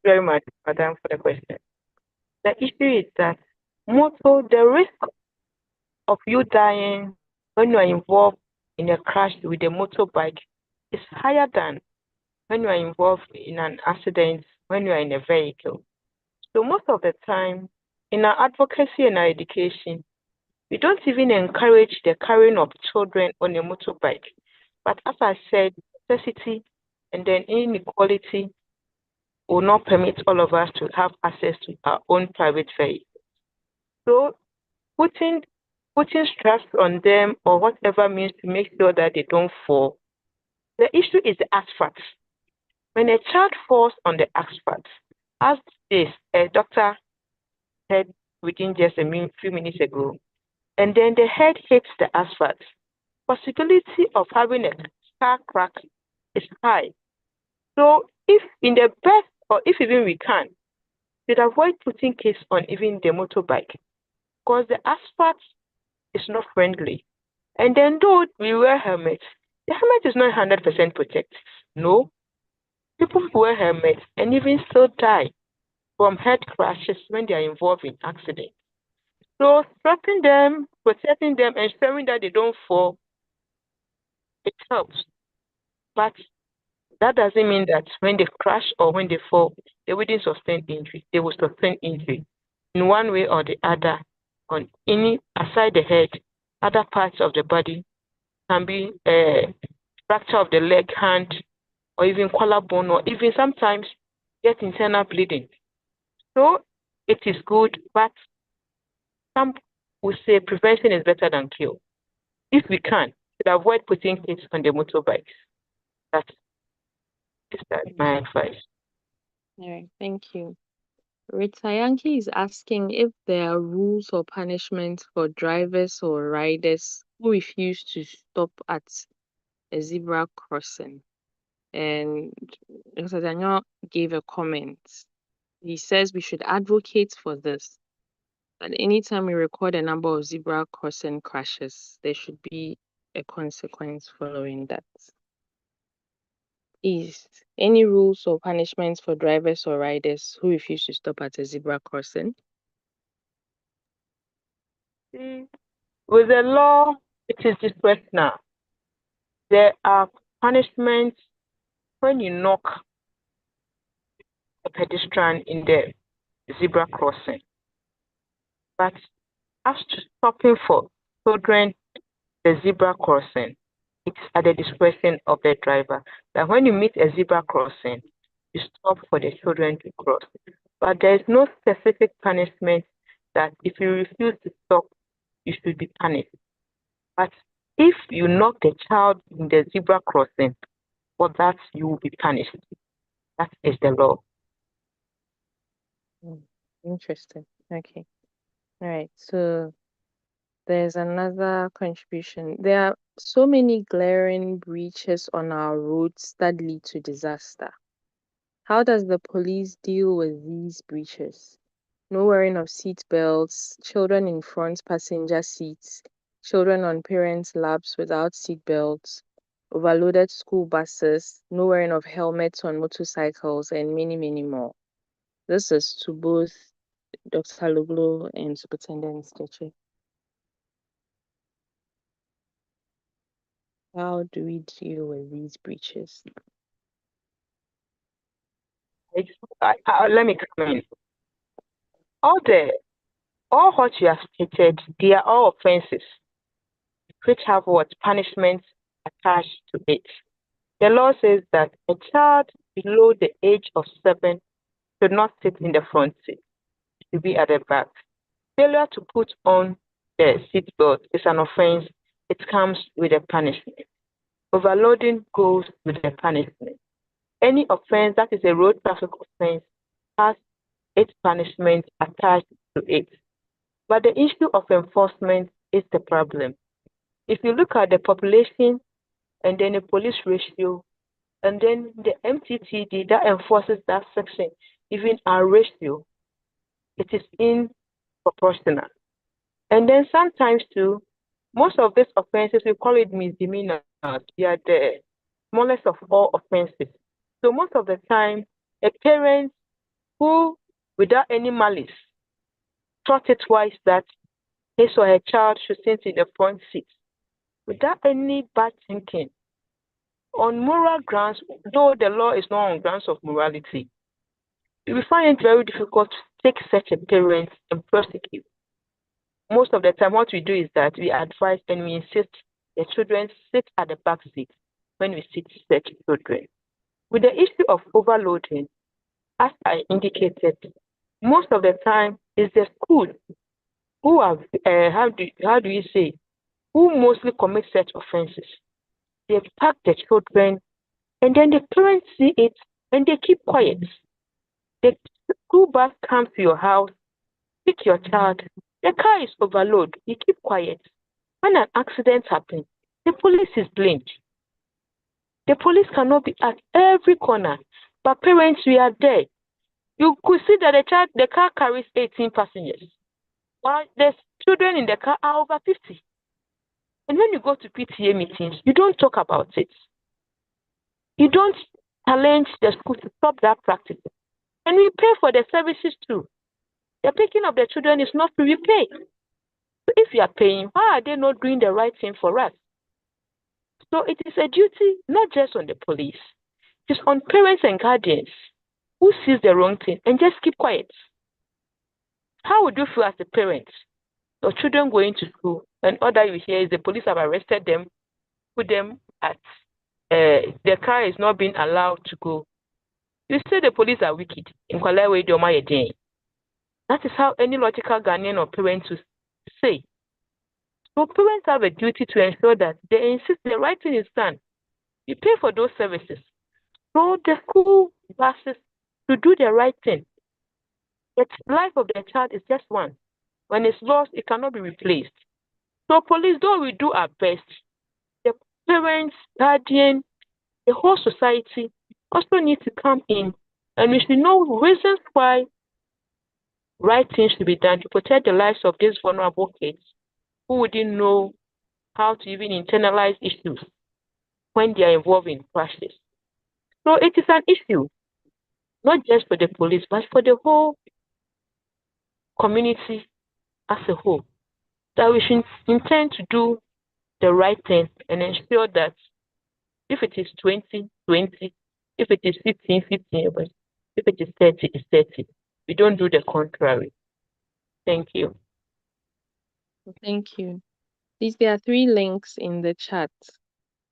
very much, Madam, for the question. The issue is that the risk of you dying when you are involved in a crash with a motorbike is higher than when you are involved in an accident when you are in a vehicle. So most of the time, in our advocacy and our education, we don't even encourage the carrying of children on a motorbike. But as I said, necessity and then inequality will not permit all of us to have access to our own private vehicle. So putting straps on them or whatever means to make sure that they don't fall. The issue is the asphalt. When a child falls on the asphalt, as this doctor said within just a few minutes ago, and then the head hits the asphalt, possibility of having a car crack is high. So if in the best or if even we can, should avoid putting kids on even the motorbike, because the asphalt is not friendly. And then though we wear helmets, the helmet is not 100% protective. No, people who wear helmets and even still die from head crashes when they are involved in accidents. So strapping them, protecting them, ensuring that they don't fall, it helps. But that doesn't mean that when they crash or when they fall, they wouldn't sustain injury. They will sustain injury in one way or the other on any aside the head, other parts of the body can be a fracture of the leg, hand, or even collarbone, or even sometimes get internal bleeding. So it is good, but some will say prevention is better than cure. If we can, should avoid putting kids on the motorbikes. That's my advice. All right, thank you. Rita Yankee is asking if there are rules or punishments for drivers or riders who refuse to stop at a zebra crossing. And Dr. Daniel gave a comment. He says we should advocate for this. That anytime we record a number of zebra crossing crashes, there should be a consequence following that. Is any rules or punishments for drivers or riders who refuse to stop at a zebra crossing? With the law, it is discretionary. There are punishments when you knock a pedestrian in the zebra crossing. But as to stopping for children, the zebra crossing, it's at the discretion of the driver. That when you meet a zebra crossing, you stop for the children to cross. But there is no specific punishment that if you refuse to stop, you should be punished. But if you knock the child in the zebra crossing, for that you will be punished. That is the law. Interesting. Okay. All right. So there's another contribution. There are so many glaring breaches on our roads that lead to disaster. How does the police deal with these breaches? No wearing of seat belts, children in front passenger seats, children on parents' laps without seat belts, overloaded school buses, no wearing of helmets on motorcycles, and many, many more. This is to both Dr. Luglo and Superintendent Steche. How do we deal with these breaches? Let me come in. All what you have stated, they are all offenses which have what punishments attached to it. The law says that a child below the age of 7 should not sit in the front seat, to be at the back. Failure to put on the seat belt is an offense. It comes with a punishment. Overloading goes with a punishment. Any offense that is a road traffic offense has its punishment attached to it. But the issue of enforcement is the problem. If you look at the population and then the police ratio, and then the MTTD that enforces that section, even our ratio, it is proportional. And then sometimes too, most of these offenses, we call it misdemeanors. They are the smallest of all offenses. So most of the time, a parent who, without any malice, thought it twice that his or her child should sit in the front seat, without any bad thinking, on moral grounds, though the law is not on grounds of morality, we find it very difficult to take such a parent and prosecute. Most of the time, what we do is that we advise and we insist the children sit at the back seat when we sit such children. With the issue of overloading, as I indicated, most of the time is the school who have, how do you say, who mostly commit such offenses. They pack the children and then the parents see it and they keep quiet. The school bus comes to your house, pick your child, the car is overloaded, you keep quiet. When an accident happens, the police is blamed. The police cannot be at every corner, but parents, we are there. You could see that the car carries 18 passengers, while the children in the car are over 50. And when you go to PTA meetings, you don't talk about it. You don't challenge the school to stop that practice. And we pay for the services too. The picking of the children is not free, we pay. So if you are paying, why are they not doing the right thing for us? So it is a duty not just on the police, it's on parents and guardians who sees the wrong thing and just keep quiet. How would you feel as a parent? Your children going to school and all that you hear is the police have arrested them, put them at their car is not being allowed to go. You say the police are wicked. In that is how any logical Ghanaian or parent would say. So parents have a duty to ensure that they insist the right thing is done. You pay for those services. So the school buses to do the right thing. The life of the child is just one. When it's lost, it cannot be replaced. So police, though we do our best, the parents, guardian, the whole society also need to come in, and we should know reasons why right things should be done to protect the lives of these vulnerable kids who wouldn't know how to even internalize issues when they are involved in crashes. So it is an issue, not just for the police, but for the whole community as a whole, that we should intend to do the right thing and ensure that if it is 20, 20, if it is 15, 15, but if it is 30, it's 30. We don't do the contrary. Thank you. Thank you. Please, there are 3 links in the chat.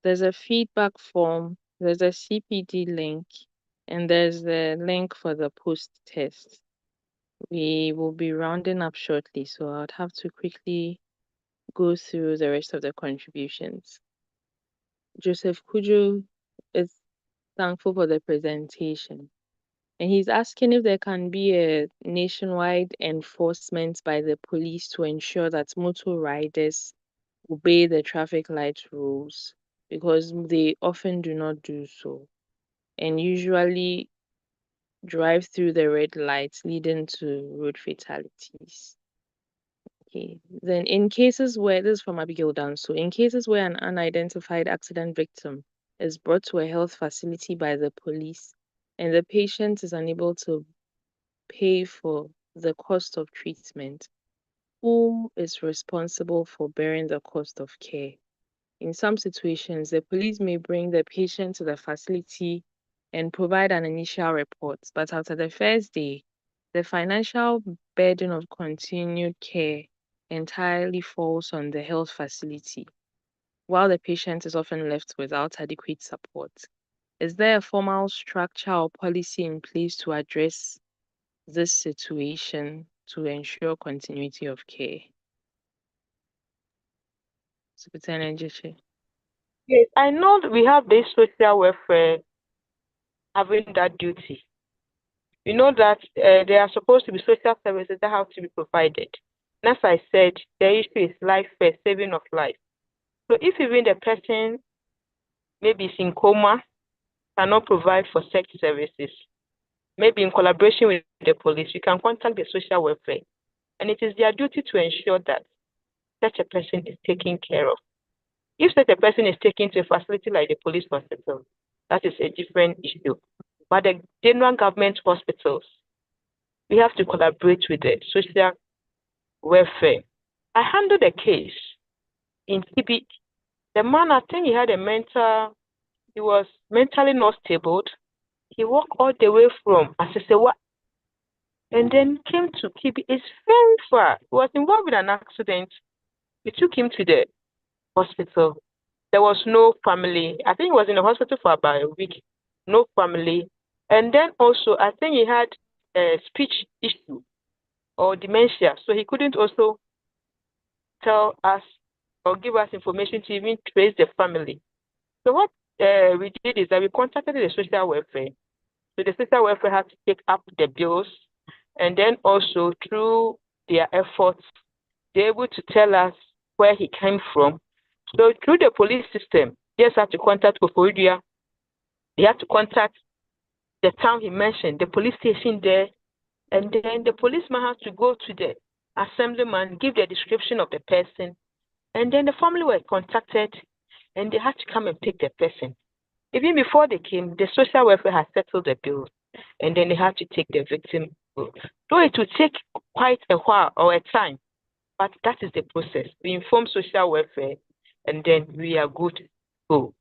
There's a feedback form, there's a CPD link, and there's the link for the post test. We will be rounding up shortly, so I'd have to quickly go through the rest of the contributions. Joseph Kujo is thankful for the presentation, and he's asking if there can be a nationwide enforcement by the police to ensure that motor riders obey the traffic light rules, because they often do not do so and usually drive through the red lights, leading to road fatalities. Okay. Then in cases where, this is from Abigail Danso, in cases where an unidentified accident victim is brought to a health facility by the police and the patient is unable to pay for the cost of treatment, who is responsible for bearing the cost of care? In some situations, the police may bring the patient to the facility and provide an initial report, but after the first day, the financial burden of continued care entirely falls on the health facility, while the patient is often left without adequate support. Is there a formal structure or policy in place to address this situation to ensure continuity of care? Superintendent Njeche. Yes, I know that we have this social welfare having that duty. We know that there are supposed to be social services that have to be provided. And as I said, the issue is life first, saving of life. So if even the person maybe is in coma, cannot provide for such services, maybe in collaboration with the police, you can contact the social welfare. And it is their duty to ensure that such a person is taken care of. If such a person is taken to a facility like the police hospital, that is a different issue. But the general government hospitals, we have to collaborate with the social welfare. I handled a case in Kibi. The man, I think he had he was mentally not stable. He walked all the way from Asesewa and then came to Kibi. It's very far. He was involved in an accident. We took him to the hospital. There was no family. I think he was in the hospital for about a week. No family. And then also, I think he had a speech issue or dementia. So he couldn't also tell us or give us information to even trace the family. So what we did is that we contacted the social welfare. So the social welfare had to take up the bills, and then also through their efforts, they're able to tell us where he came from. So through the police system, they just had to contact Koforidua. They had to contact the town he mentioned, the police station there, and then the policeman has to go to the assemblyman, give the description of the person, and then the family were contacted, and they had to come and pick the person. Even before they came, the social welfare had settled the bill, and then they had to take the victim. Though it would take quite a while or a time, but that is the process. We inform social welfare, and then we are good to go.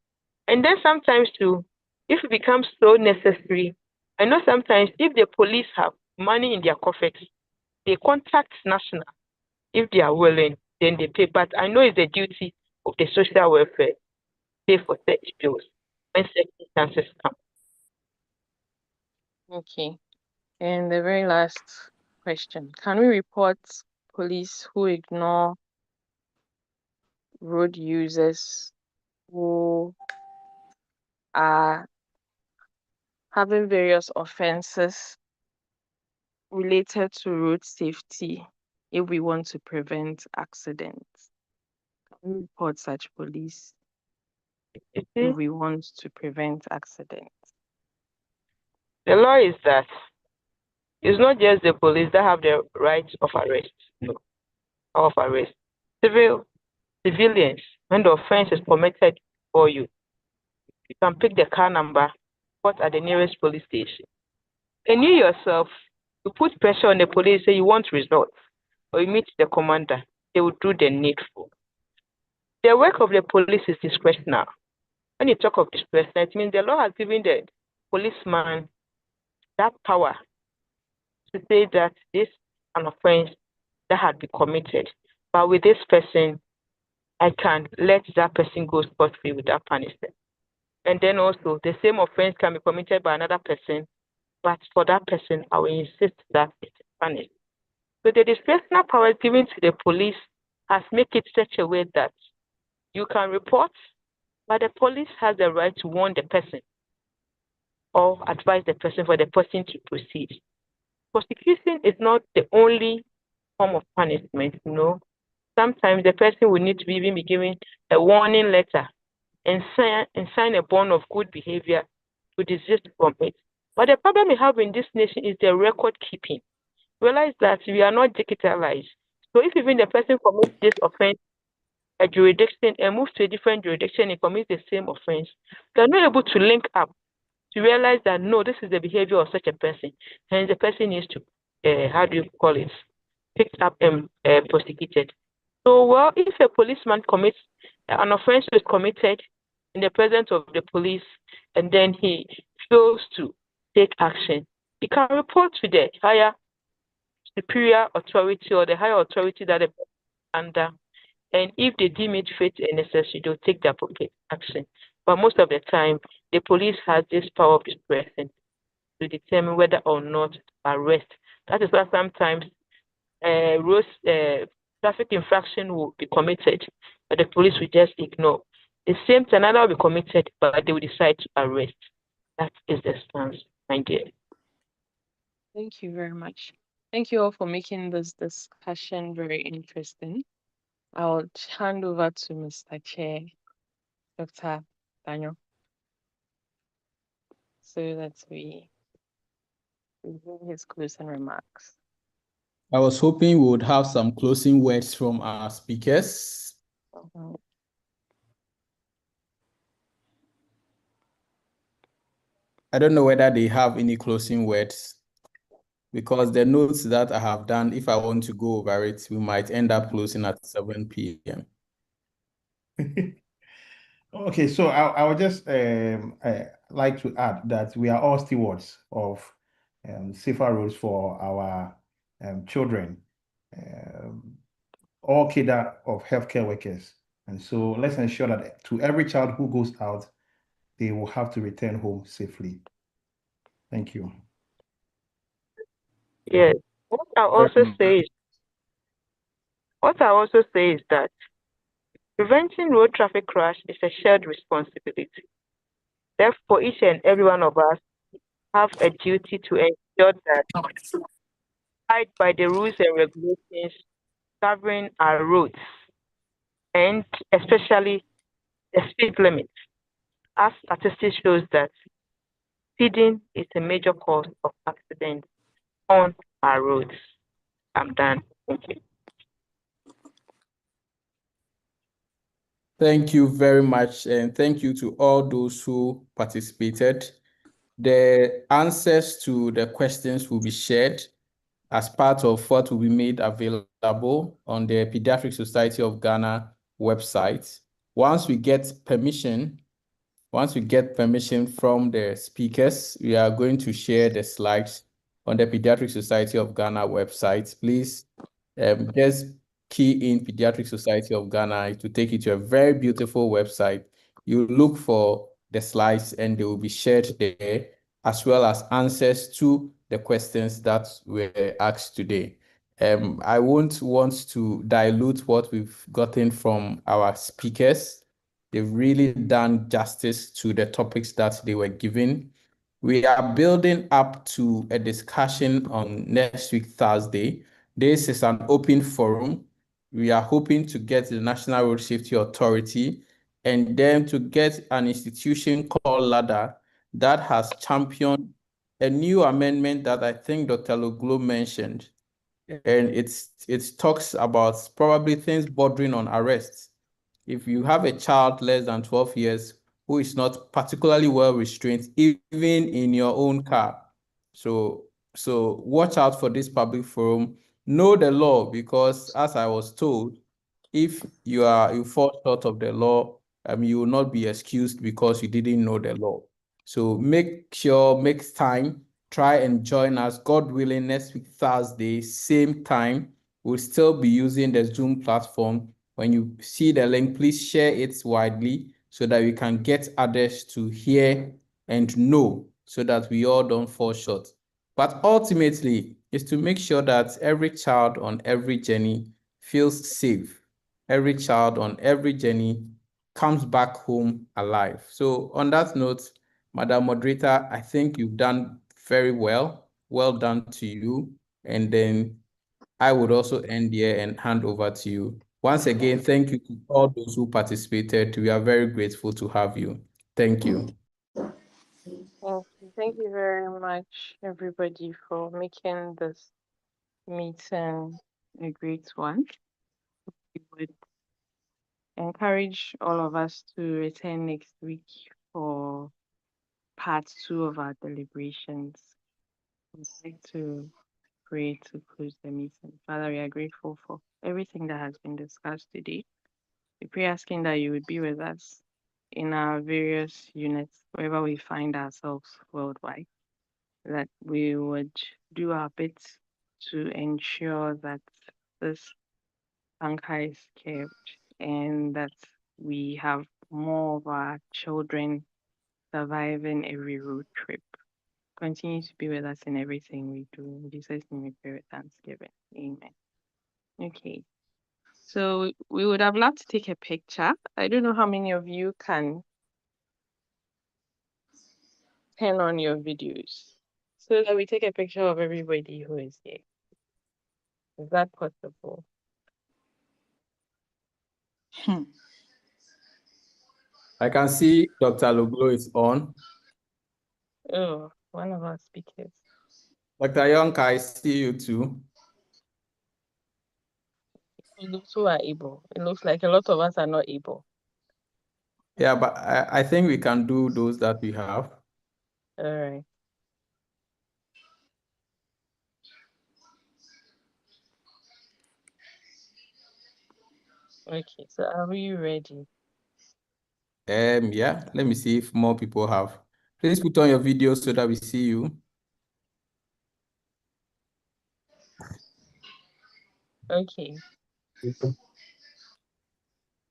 And then sometimes too, if it becomes so necessary, I know sometimes if the police have money in their coffers, they contact national. If they are willing, then they pay. But I know it's the duty of the social welfare to pay for such bills when circumstances come. Okay. And the very last question. Can we report police who ignore road users who are having various offenses related to road safety if we want to prevent accidents? Can we report such police if we want to prevent accidents? The law is that it's not just the police that have the right of arrest, no, of arrest. Civilians, when the offense is committed for you, you can pick the car number, report at the nearest police station. And you yourself, you put pressure on the police, say you want results, or you meet the commander, they will do the needful. The work of the police is discretionary. When you talk of discretion, it means the law has given the policeman that power to say that this is an offense that had been committed. But with this person, I can let that person go scot-free without punishment. And then also, the same offense can be committed by another person, but for that person, I will insist that it is punished. So the discretionary power given to the police has made it such a way that you can report, but the police has the right to warn the person or advise the person for the person to proceed. Prosecution is not the only form of punishment, Sometimes the person will need to even be given a warning letter and sign a bond of good behavior to desist from it. But the problem we have in this nation is the record keeping. Realize that we are not digitalized. So if even the person commits this offense, a jurisdiction, and moves to a different jurisdiction and commits the same offense, they are not able to link up to realize that no, this is the behavior of such a person. Hence the person needs to, picked up and prosecuted. So, well, if a policeman commits an offense is committed in the presence of the police, and then he fails to take action, he can report to the higher superior authority or the higher authority that the person is under. And if they deem it fit and necessary, they'll take the appropriate action. But most of the time, the police has this power of discretion to determine whether or not to arrest. That is why sometimes traffic infraction will be committed, but the police will just ignore. The same time, another will be committed, but they will decide to arrest. That is the stance, my dear. Thank you very much. Thank you all for making this discussion very interesting. I'll hand over to Mr. Chair, Dr. Daniel, so that we hear his closing remarks. I was hoping we would have some closing words from our speakers. I don't know whether they have any closing words, because the notes that I have done, if I want to go over it, we might end up closing at 7 p.m. Okay, so I would just like to add that we are all stewards of safer roads for our children, all cadre of healthcare workers. And so let's ensure that to every child who goes out, they will have to return home safely. Thank you. Yes. What I also say is that preventing road traffic crash is a shared responsibility. Therefore, each and every one of us have a duty to ensure that we abide by the rules and regulations governing our roads, and especially the speed limit. As statistics shows that speeding is a major cause of accidents on our roads. I'm done. Thank you. Thank you very much, and thank you to all those who participated. The answers to the questions will be shared as part of what will be made available on the Pediatric Society of Ghana website. Once we get permission from the speakers, we are going to share the slides on the Pediatric Society of Ghana website. Please just key in Pediatric Society of Ghana to take you to a very beautiful website. You look for the slides and they will be shared there, as well as answers to the questions that were asked today. I won't want to dilute what we've gotten from our speakers. They've really done justice to the topics that they were given. We are building up to a discussion on next week, Thursday. This is an open forum. We are hoping to get the National Road Safety Authority and then to get an institution called LADA that has championed a new amendment that I think Dr. Loglo mentioned. And it talks about probably things bordering on arrest. If you have a child less than 12 years who is not particularly well restrained, even in your own car. So watch out for this public forum. Know the law, because as I was told, if you fall short of the law, you will not be excused because you didn't know the law. So make time, try and join us. God willing, next week, Thursday, same time. We'll still be using the Zoom platform. When you see the link, please share it widely so that we can get others to hear and know, so that we all don't fall short. But ultimately, is to make sure that every child on every journey feels safe. Every child on every journey comes back home alive. So on that note, Madam Moderator, I think you've done very well. Well done to you. And then I would also end here and hand over to you. Once again, thank you to all those who participated. We are very grateful to have you. Thank you. Thank you very much, everybody, for making this meeting a great one. We would encourage all of us to return next week for part 2 of our deliberations. I'd like to pray to close the meeting. Father, we are grateful for everything that has been discussed today. We pray asking that you would be with us in our various units, wherever we find ourselves worldwide, that we would do our bit to ensure that this anchor is kept and that we have more of our children surviving every road trip. Continue to be with us in everything we do. In Jesus' name we pray with thanksgiving. Amen. Okay. So we would have loved to take a picture. I don't know how many of you can turn on your videos so that we take a picture of everybody who is here. Is that possible? I can see Dr. Loglo is on. Oh, one of our speakers. Dr. Yonka, I see you too. Those who are able. It looks like a lot of us are not able. Yeah, but I think we can do those that we have. All right. Okay, so are we ready? Yeah, let me see if more people have. Please put on your video so that we see you. Okay.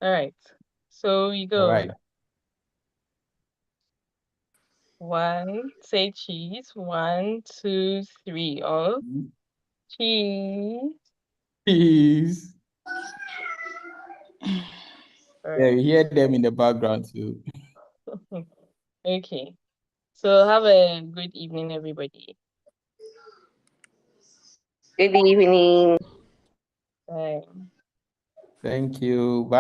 All right. So we All go. right. One, say cheese. 1, 2, 3. All. Cheese. Peace. All Yeah, right. you hear them in the background too. Okay. So have a good evening, everybody. Good evening. Bye. Thank you. Bye.